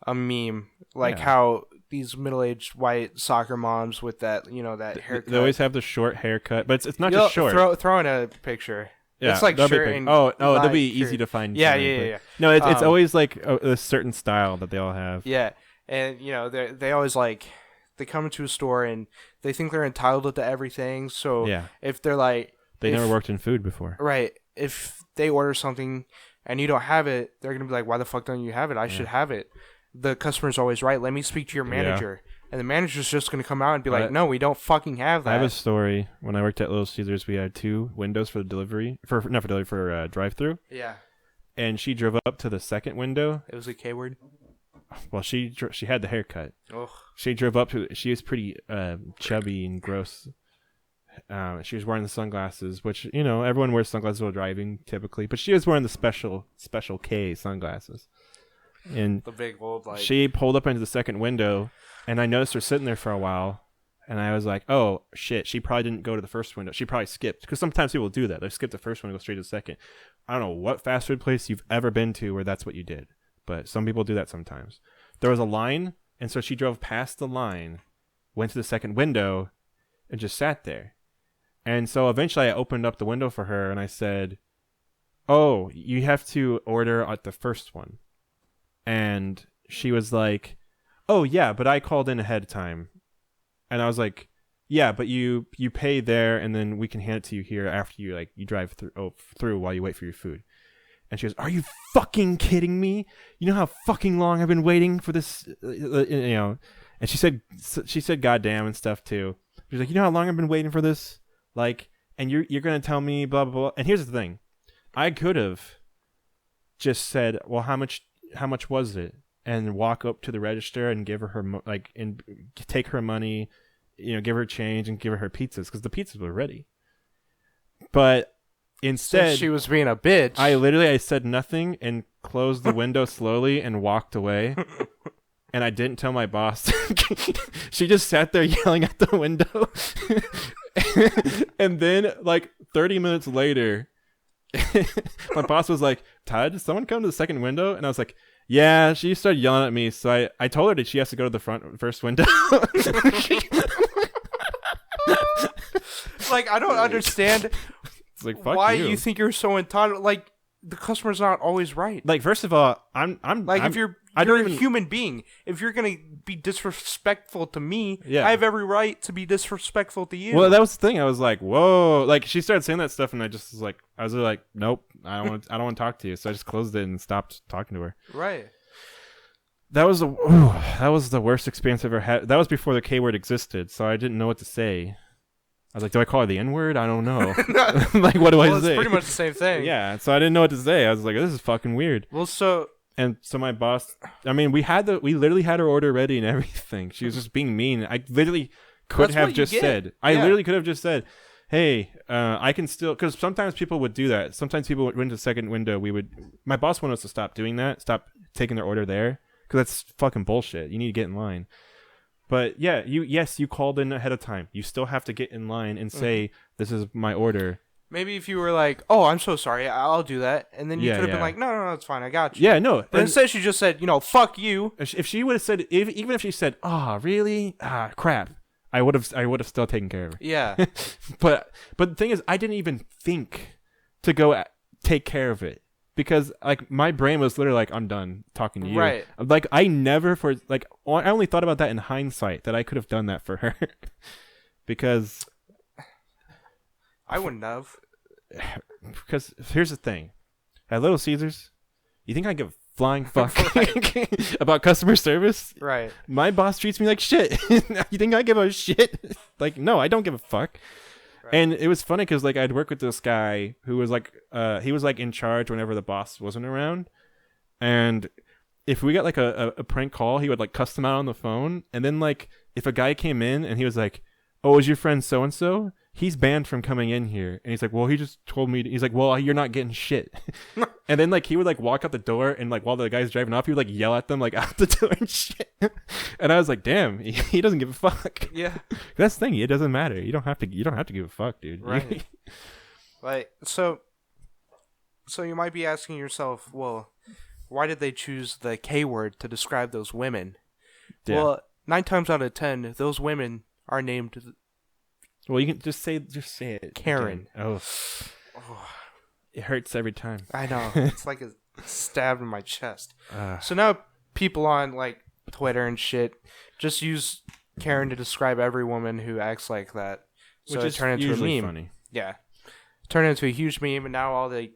a meme, like how these middle-aged white soccer moms with that, that haircut. They always have the short haircut, but it's not just short. Throw in a picture. Yeah, it's like shirt and they'll be easy to find. Yeah. No, it's always like a certain style that they all have. Yeah, and they always like they come into a store and they think they're entitled to everything. So if they're like they never worked in food before, right? If they order something and you don't have it, they're gonna be like, "Why the fuck don't you have it? I should have it." The customer's always right. Let me speak to your manager. And the manager's just going to come out and be like, no, we don't fucking have that. I have a story. When I worked at Little Caesars, we had 2 windows for drive-through. Yeah. And she drove up to the second window. It was a K word? Well, she had the haircut. Ugh. She drove up to she was pretty chubby and gross. She was wearing the sunglasses, which, everyone wears sunglasses while driving typically. But she was wearing the special K sunglasses. And the big old like she pulled up into the second window, and I noticed her sitting there for a while, and I was like, "Oh shit!" She probably didn't go to the first window. She probably skipped because sometimes people do that. They skip the first one and go straight to the second. I don't know what fast food place you've ever been to where that's what you did, but some people do that sometimes. There was a line, and so she drove past the line, went to the second window, and just sat there. And so eventually, I opened up the window for her, and I said, "Oh, you have to order at the first one." And she was like, "Oh yeah, but I called in ahead of time." And I was like, Yeah, but you pay there, and then we can hand it to you here after you you drive through while you wait for your food. And she goes, "Are you fucking kidding me? You know how fucking long I've been waiting for this, And she said goddamn and stuff too. She's like, "You know how long I've been waiting for this? Like, and you're gonna tell me blah blah blah." And here's the thing, I could have just said, "Well, how much was it?" and walk up to the register and give her and take her money, give her change and give her pizzas, because the pizzas were ready. But instead, since she was being a bitch, I said nothing and closed the window slowly and walked away. And I didn't tell my boss. She just sat there yelling at the window. And then 30 minutes later, my boss was like, "Todd, did someone come to the second window?" And I was like, "Yeah." She started yelling at me, so I told her that she has to go to the first window. I don't understand fuck why you. you think you're so entitled. The customer's not always right. First of all, if you're a human being, if you're gonna be disrespectful to me, yeah. I have every right to be disrespectful to you. Well, that was the thing. I was like, whoa. She started saying that stuff, and I just was like, nope, I don't want to talk to you. So I just closed it and stopped talking to her. Right. That was the worst experience I've ever had. That was before the K word existed, so I didn't know what to say. I was like, do I call her the N-word? I don't know. What do I say? It's pretty much the same thing. Yeah, so I didn't know what to say. I was like, this is fucking weird. Well, so my boss, we literally had her order ready and everything. She was just being mean. I literally could have just said, literally could have just said, "Hey, I can still," because sometimes people would do that. Sometimes people would went to the second window. My boss wanted us to stop doing that, stop taking their order there, because that's fucking bullshit. You need to get in line. But yeah, you called in ahead of time. You still have to get in line and say, "This is my order." Maybe if you were like, "Oh, I'm so sorry, I'll do that," and then you could have been like, "No, it's fine, I got you." Yeah, no. But instead, she just said, "Fuck you." If she would have said, even if she said, "Oh, really? Crap," I would have still taken care of her. Yeah. But the thing is, I didn't even think to go take care of it. Because my brain was literally like, I'm done talking to you. Right. I never I only thought about that in hindsight, that I could have done that for her. Because I wouldn't have. Because here's the thing. At Little Caesars, you think I give a flying fuck about customer service? Right. My boss treats me like shit. You think I give a shit? No, I don't give a fuck. Right. And it was funny because I'd work with this guy who was he was in charge whenever the boss wasn't around, and if we got a prank call, he would cuss them out on the phone. And then if a guy came in and he was like, "Oh, is your friend so and so? He's banned from coming in here." And he's like, "Well, he just told me." He's like, "Well, you're not getting shit." And then he would walk out the door, and while the guy's driving off, he would yell at them out the door and shit. And I was like, damn, he doesn't give a fuck. Yeah. That's the thing. It doesn't matter. You don't have to give a fuck, dude. Right. So you might be asking yourself, well, why did they choose the K word to describe those women? Yeah. Well, 9 times out of 10, those women are named. Well, you can just say it. Karen. Oh. It hurts every time. I know. It's like a stab in my chest. So now people on Twitter and shit just use Karen to describe every woman who acts like that. So Which is turn into usually a meme. Funny. Yeah. Turn into a huge meme, and now all the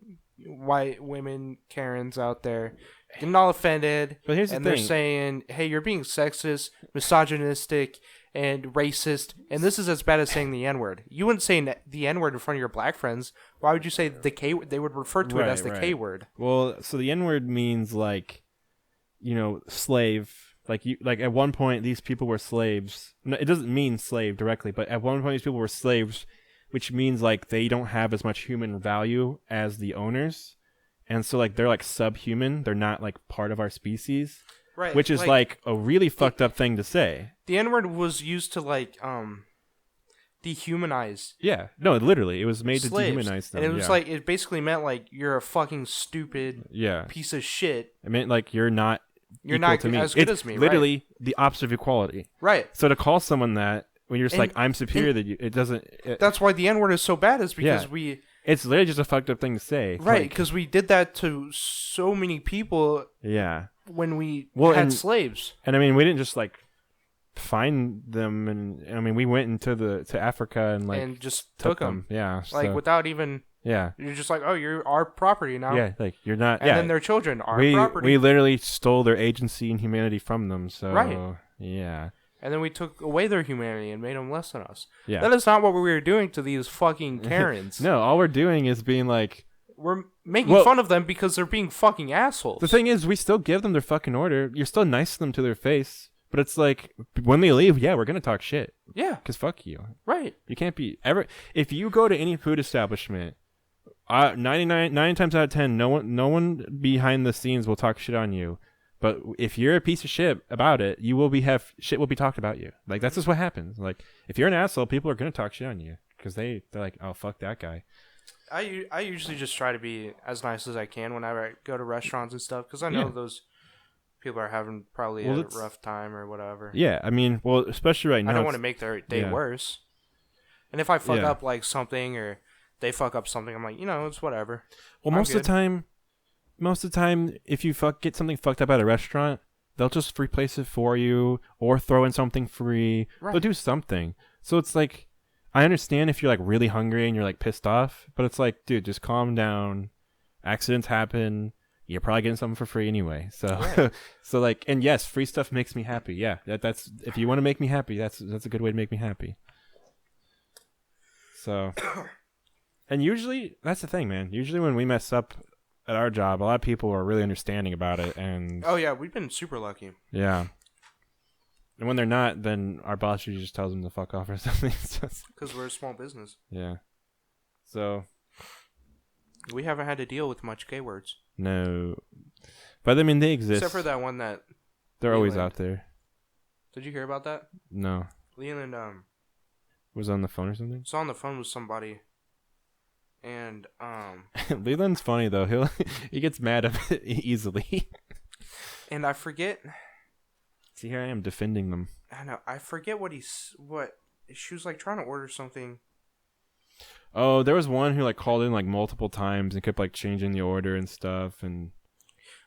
white women Karens out there getting all offended. But here's the thing. They're saying, "Hey, you're being sexist, misogynistic, and racist, and this is as bad as saying the N-word." You wouldn't say the N-word in front of your black friends. Why would you say the K? They would refer to it as the K word. Well, so the N-word means slave. At one point these people were slaves. No, it doesn't mean slave directly, but at one point these people were slaves, which means they don't have as much human value as the owners, and so they're subhuman. They're not part of our species. Right. Which is a really fucked up thing to say. The N-word was used to dehumanize. Yeah. No, literally. It was made slaves. To dehumanize them. And it was it basically meant you're a fucking stupid piece of shit. It meant you're not to me. As good as me. Literally the opposite of equality. Right. So to call someone that when you're just I'm superior to you, it doesn't. That's why the N-word is so bad, is because it's literally just a fucked up thing to say. Right, because we did that to so many people. Yeah. When we had slaves. And I mean, we didn't just find them, and I mean, we went to Africa and like and just took them. Yeah, like without even. Yeah, you're just like, oh, you're our property now. Yeah, like you're not. And then their children are property. We literally stole their agency and humanity from them. So right. Yeah. And then we took away their humanity and made them less than us. Yeah. That is not what we were doing to these fucking Karens. No, all we're doing is being like... We're making fun of them because they're being fucking assholes. The thing is, we still give them their fucking order. You're still nice to them to their face. But it's like, when they leave, yeah, we're going to talk shit. Yeah. Because fuck you. Right. You can't be... If you go to any food establishment... 9 times out of 10, no one behind the scenes will talk shit on you. But if you're a piece of shit about it, you will shit will be talked about you. Like that's just what happens. Like if you're an asshole, people are gonna talk shit on you because they're like, oh fuck that guy. I usually just try to be as nice as I can whenever I go to restaurants and stuff because I know those people are having probably a rough time or whatever. Yeah, I mean, well, especially right now, I don't want to make their day worse. And if I fuck up like something or they fuck up something, I'm like, it's whatever. Well, most of the time, if you get something fucked up at a restaurant, they'll just replace it for you or throw in something free. Right. They'll do something. So it's like, I understand if you're like really hungry and you're like pissed off, but it's like, dude, just calm down. Accidents happen. You're probably getting something for free anyway. So, so like, and yes, free stuff makes me happy. Yeah, that's if you want to make me happy, that's a good way to make me happy. So. And usually, that's the thing, man. Usually when we mess up at our job, a lot of people are really understanding about it. And oh, yeah. We've been super lucky. Yeah. And when they're not, then our boss usually just tells them to fuck off or something. Because we're a small business. Yeah. So. We haven't had to deal with much gay words. No. But, I mean, they exist. Except for that one that... They're always out there. Did you hear about that? No. Leland, was on the phone or something? Was on the phone with somebody. And Leland's funny though. He gets mad a bit easily. And I forget. See, here I am defending them. I know. I forget what she was like trying to order something. Oh, there was one who like called in like multiple times and kept like changing the order and stuff. And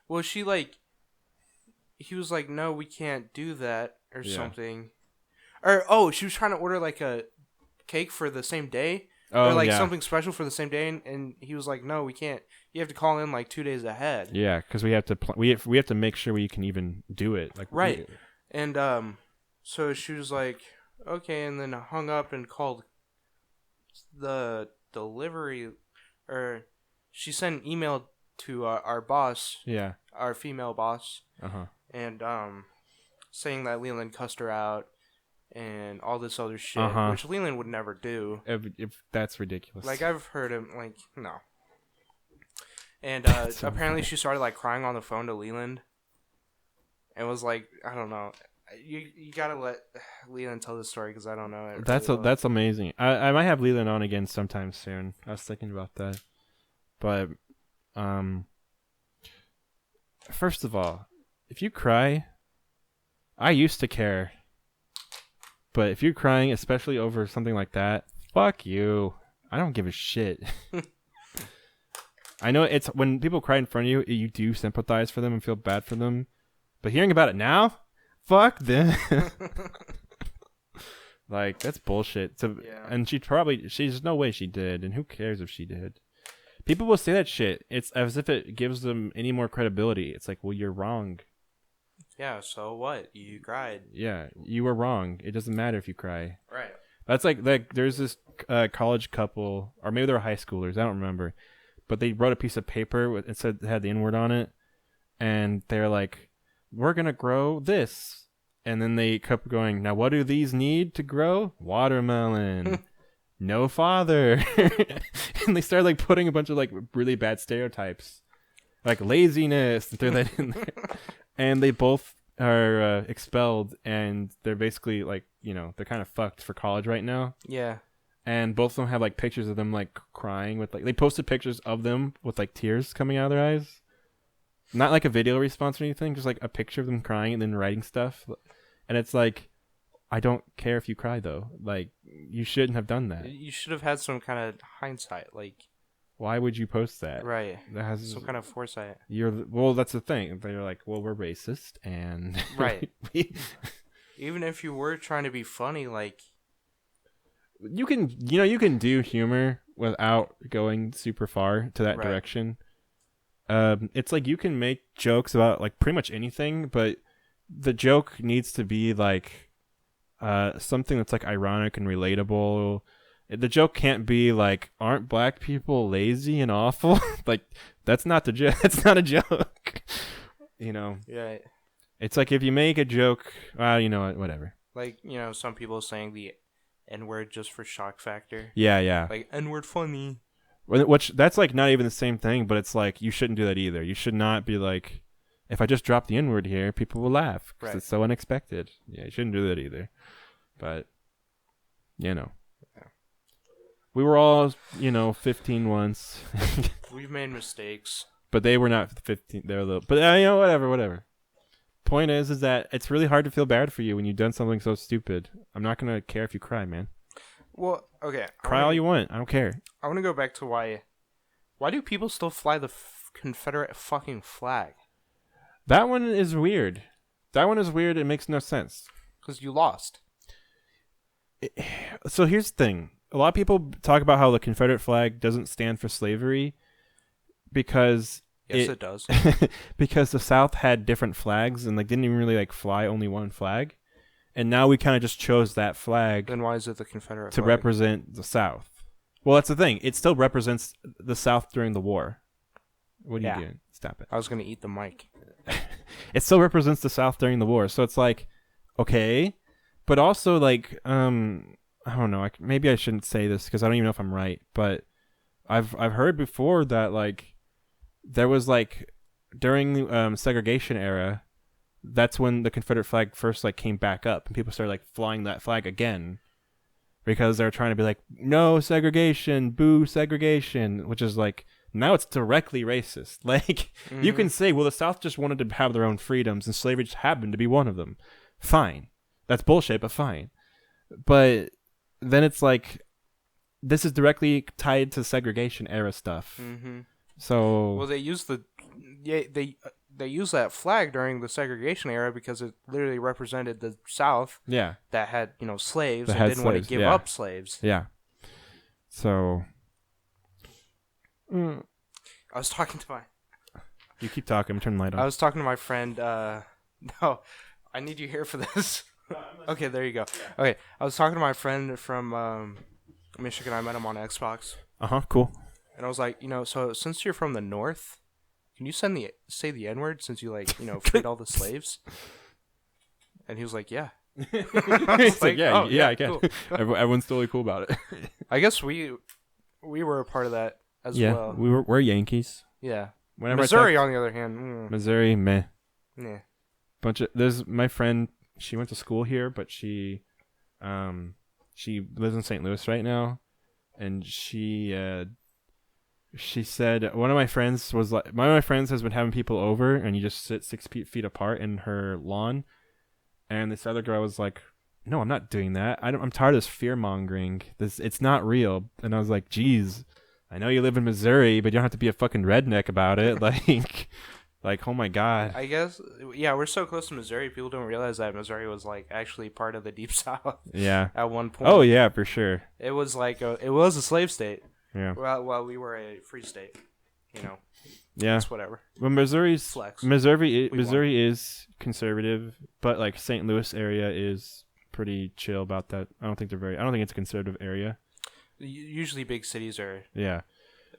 well, he was like, no, we can't do that or something. Or she was trying to order like a cake for the same day. Or like something special for the same day, and he was like, "No, we can't. You have to call in like 2 days ahead." Yeah, because we have to we have to make sure we can even do it. Like right, and so she was like, "Okay," and then hung up and called the delivery, or she sent an email to our boss. Yeah, our female boss. And saying that Leland cussed her out. And all this other shit, which Leland would never do. If that's ridiculous. Like, I've heard him, like, no. And apparently she started, like, crying on the phone to Leland. And was like, I don't know. You gotta let Leland tell this story, because I don't know it. That's amazing. I might have Leland on again sometime soon. I was thinking about that. But, first of all, if you cry, I used to care. But if you're crying, especially over something like that, fuck you. I don't give a shit. I know it's when people cry in front of you, you do sympathize for them and feel bad for them. But hearing about it now, fuck them. Like, that's bullshit. And she's no way she did. And who cares if she did? People will say that shit. It's as if it gives them any more credibility. It's like, well, you're wrong. Yeah, so what? You cried. Yeah, you were wrong. It doesn't matter if you cry. Right. That's like there's this college couple, or maybe they were high schoolers, I don't remember. But they wrote a piece of paper and said it had the N-word on it. And they're like, we're going to grow this. And then they kept going, now what do these need to grow? Watermelon. No father. And they started like putting a bunch of like really bad stereotypes. Like laziness. And throw that in there. And they both are expelled, and they're basically like, they're kind of fucked for college right now. Yeah. And both of them have like pictures of them like crying with like, they posted pictures of them with like tears coming out of their eyes. Not like a video response or anything, just like a picture of them crying and then writing stuff. And it's like, I don't care if you cry though. Like, you shouldn't have done that. You should have had some kind of hindsight, like. Why would you post that? Right. That has some kind of foresight. Well, that's the thing. They're like, well, we're racist, and right. even if you were trying to be funny, like you can do humor without going super far to that direction. It's like you can make jokes about like pretty much anything, but the joke needs to be like something that's like ironic and relatable. The joke can't be like, aren't black people lazy and awful? Like that's not the joke. That's not a joke. Yeah. It's like if you make a joke, whatever. Like, some people saying the N-word just for shock factor. Yeah. Like, N-word funny. Which, that's like not even the same thing, but it's like, you shouldn't do that either. You should not be like, if I just drop the N-word here, people will laugh because it's so unexpected. Yeah, you shouldn't do that either. But, Yeah. We were all, 15 once. We've made mistakes. But they were not 15. They were little. But, whatever. Point is that it's really hard to feel bad for you when you've done something so stupid. I'm not going to care if you cry, man. Well, okay. Cry all you want. I don't care. I want to go back to why do people still fly the Confederate fucking flag? That one is weird. It makes no sense. Because you lost. So here's the thing. A lot of people talk about how the Confederate flag doesn't stand for slavery because... Yes, it does. Because the South had different flags and didn't even really fly only one flag. And now we kind of just chose that flag. Then why is it the Confederate to flag? represent the South? Well, that's the thing. It still represents the South during the war. What are you doing? Stop it. I was going to eat the mic. It still represents the South during the war. So it's like, okay. But also I don't know. Maybe I shouldn't say this because I don't even know if I'm right. But I've heard before that there was during the segregation era, that's when the Confederate flag first came back up and people started flying that flag again because they're trying to be no segregation, boo segregation, which is now it's directly racist. You can say, well, the South just wanted to have their own freedoms and slavery just happened to be one of them. Fine. That's bullshit, but fine. But then it's this is directly tied to segregation era stuff. Mm-hmm. So they use they use that flag during the segregation era because it literally represented the South. Yeah. That had slaves and didn't want to give up slaves. Yeah. So. I was talking to my. You keep talking. Turn the light on. I was talking to my friend. No, I need you here for this. Okay, there you go. Okay, I was talking to my friend from Michigan. I met him on Xbox. Cool. And I was like, so since you're from the North, can you say the N-word since you freed all the slaves? And he was like, yeah. I can. Cool. Everyone's totally cool about it. I guess we were a part of that as well. Yeah, we're Yankees. Yeah. Whenever Missouri, on the other hand. Missouri, meh. Yeah. There's my friend. She went to school here, but she lives in St. Louis right now, and she said one of my friends has been having people over, and you just sit 6 feet apart in her lawn, and this other girl was like, "No, I'm not doing that. I'm tired of this fear mongering. It's not real." And I was like, "Geez, I know you live in Missouri, but you don't have to be a fucking redneck about it." Oh my God. I guess, yeah, we're so close to Missouri, people don't realize that Missouri was actually part of the Deep South. Yeah. At one point. Oh yeah, for sure. It was it was a slave state. Yeah. Well, we were a free state. Yeah. It's whatever. Well, Missouri's flex. Missouri is conservative, but St. Louis area is pretty chill about that. I don't think it's a conservative area. Usually big cities are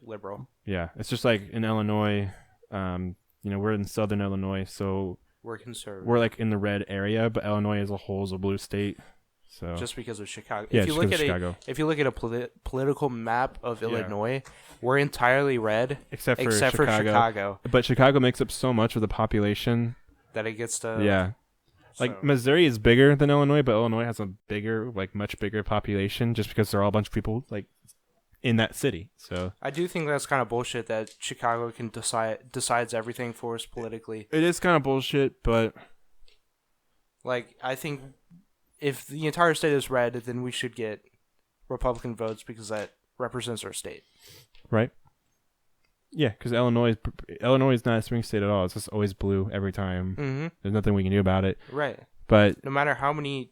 liberal. Yeah. It's just in Illinois, we're in southern Illinois, so we're conservative. We're in the red area, but Illinois as a whole is a blue state. So just because of Chicago. Yeah, if you look at a political map of Illinois, we're entirely red except for Chicago. But Chicago makes up so much of the population that it gets to Missouri is bigger than Illinois, but Illinois has a bigger, much bigger population just because there are all a bunch of people in that city. So I do think that's kind of bullshit that Chicago can decides everything for us politically. It is kind of bullshit, but I think if the entire state is red, then we should get Republican votes because that represents our state. Right. Yeah, because Illinois is not a swing state at all. It's just always blue every time. Mm-hmm. There's nothing we can do about it. Right. But no matter how many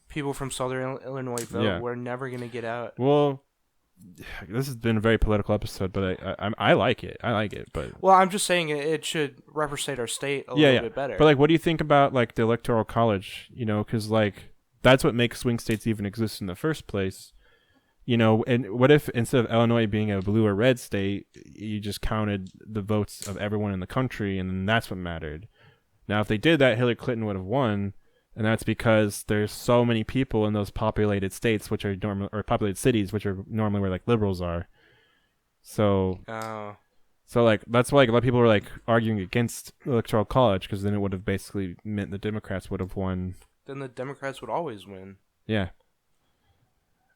people from Southern Illinois vote, we're never gonna get out. Well, this has been a very political episode, but I like it. But well, I'm just saying it should represent our state a little bit better. But like, what do you think about like the Electoral College? You know, because like that's what makes swing states even exist in the first place. You know, and what if instead of Illinois being a blue or red state, you just counted the votes of everyone in the country, and then that's what mattered. Now, if they did that, Hillary Clinton would have won, and that's because there's so many people in those populated states, which are or populated cities, which are normally where like liberals are. So, so like that's why like, a lot of people were like arguing against the Electoral College because then it would have basically meant the Democrats would have won. Then the Democrats would always win. Yeah.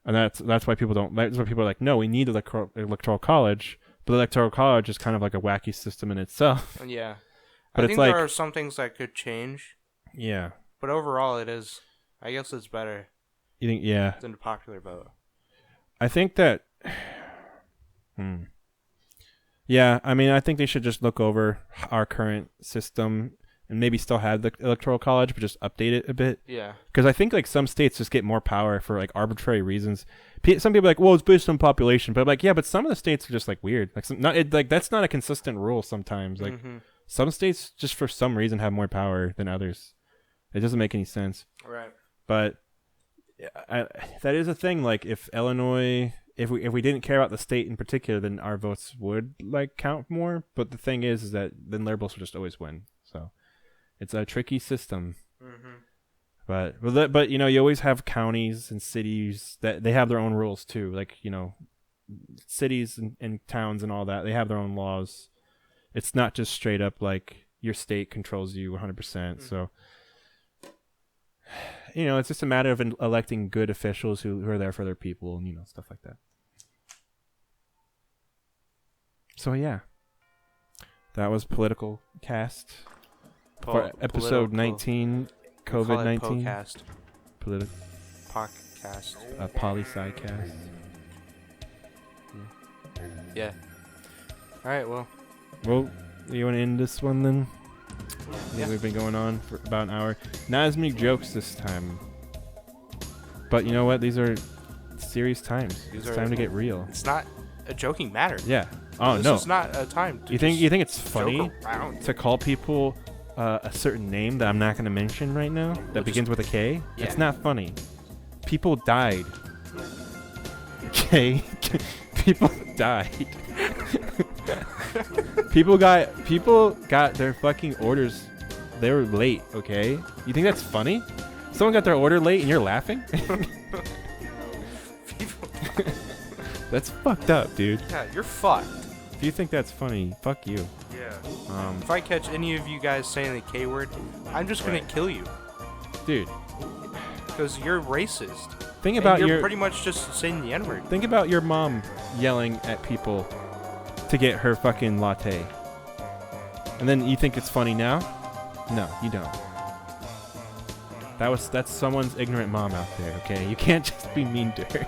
And that's why people don't. That's why people are like, no, we need electoral college. But the electoral college is kind of like a wacky system in itself. Yeah, but I think there are some things that could change. Yeah, but overall, it is. I guess it's better. You think? Yeah. Than the popular vote. I think that. Yeah, I mean, I think they should just look over our current system. And maybe still have the electoral college, but just update it a bit. Yeah. Because I think like some states just get more power for like arbitrary reasons. Some people are like, well, it's based on population, but I'm like, yeah, but some of the states are just like weird. Like that's not a consistent rule sometimes. Like some states just for some reason have more power than others. It doesn't make any sense. Right. But that is a thing. Like if Illinois, if we didn't care about the state in particular, then our votes would like count more. But the thing is that then liberals will just always win. So. It's a tricky system, but you know you always have counties and cities that they have their own rules too. Like you know, cities and towns and all that they have their own laws. It's not just straight up like your state controls you 100%. So you know it's just a matter of electing good officials who are there for their people and you know stuff like that. So yeah, that was Political Cast. For episode 19, COVID-19. Podcast. Podcast. Poli-sci-cast. Yeah. All right, well, you want to end this one then? Yeah. We've been going on for about an hour. Not as many jokes this time. But you know what? These are serious times. It's time to get real. It's not a joking matter. Yeah. Oh, this no. It's not a time to you think it's funny to call people a certain name that I'm not going to mention right now that begins with a K? Yeah. It's not funny. People died. Okay? People died. People got their fucking orders. They were late, okay? You think that's funny? Someone got their order late and you're laughing? That's fucked up, dude. Yeah, you're fucked. If you think that's funny, fuck you. Yeah. If I catch any of you guys saying the K word, I'm just gonna kill you, dude. Because you're racist. Think about you're pretty much just saying the N word. Think about your mom yelling at people to get her fucking latte, and then you think it's funny now? No, you don't. That's someone's ignorant mom out there. Okay, you can't just be mean to her.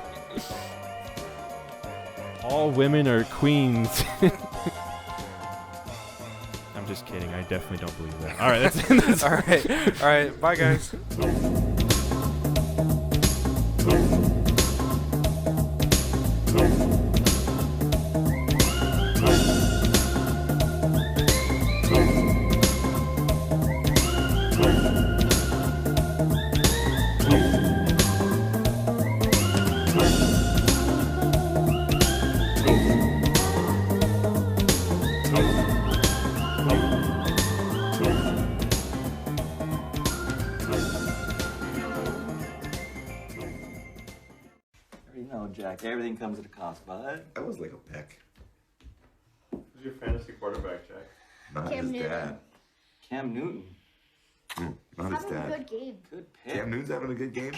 All women are queens. I'm just kidding. I definitely don't believe that. All right, that's all right. Bye, guys. Jack, everything comes at a cost, bud. That was like a peck. Who's your fantasy quarterback, Jack? Not Cam his Newton. dad. Cam Newton. Not his Having a dad. good game. Good pick. Cam Newton's having a good game.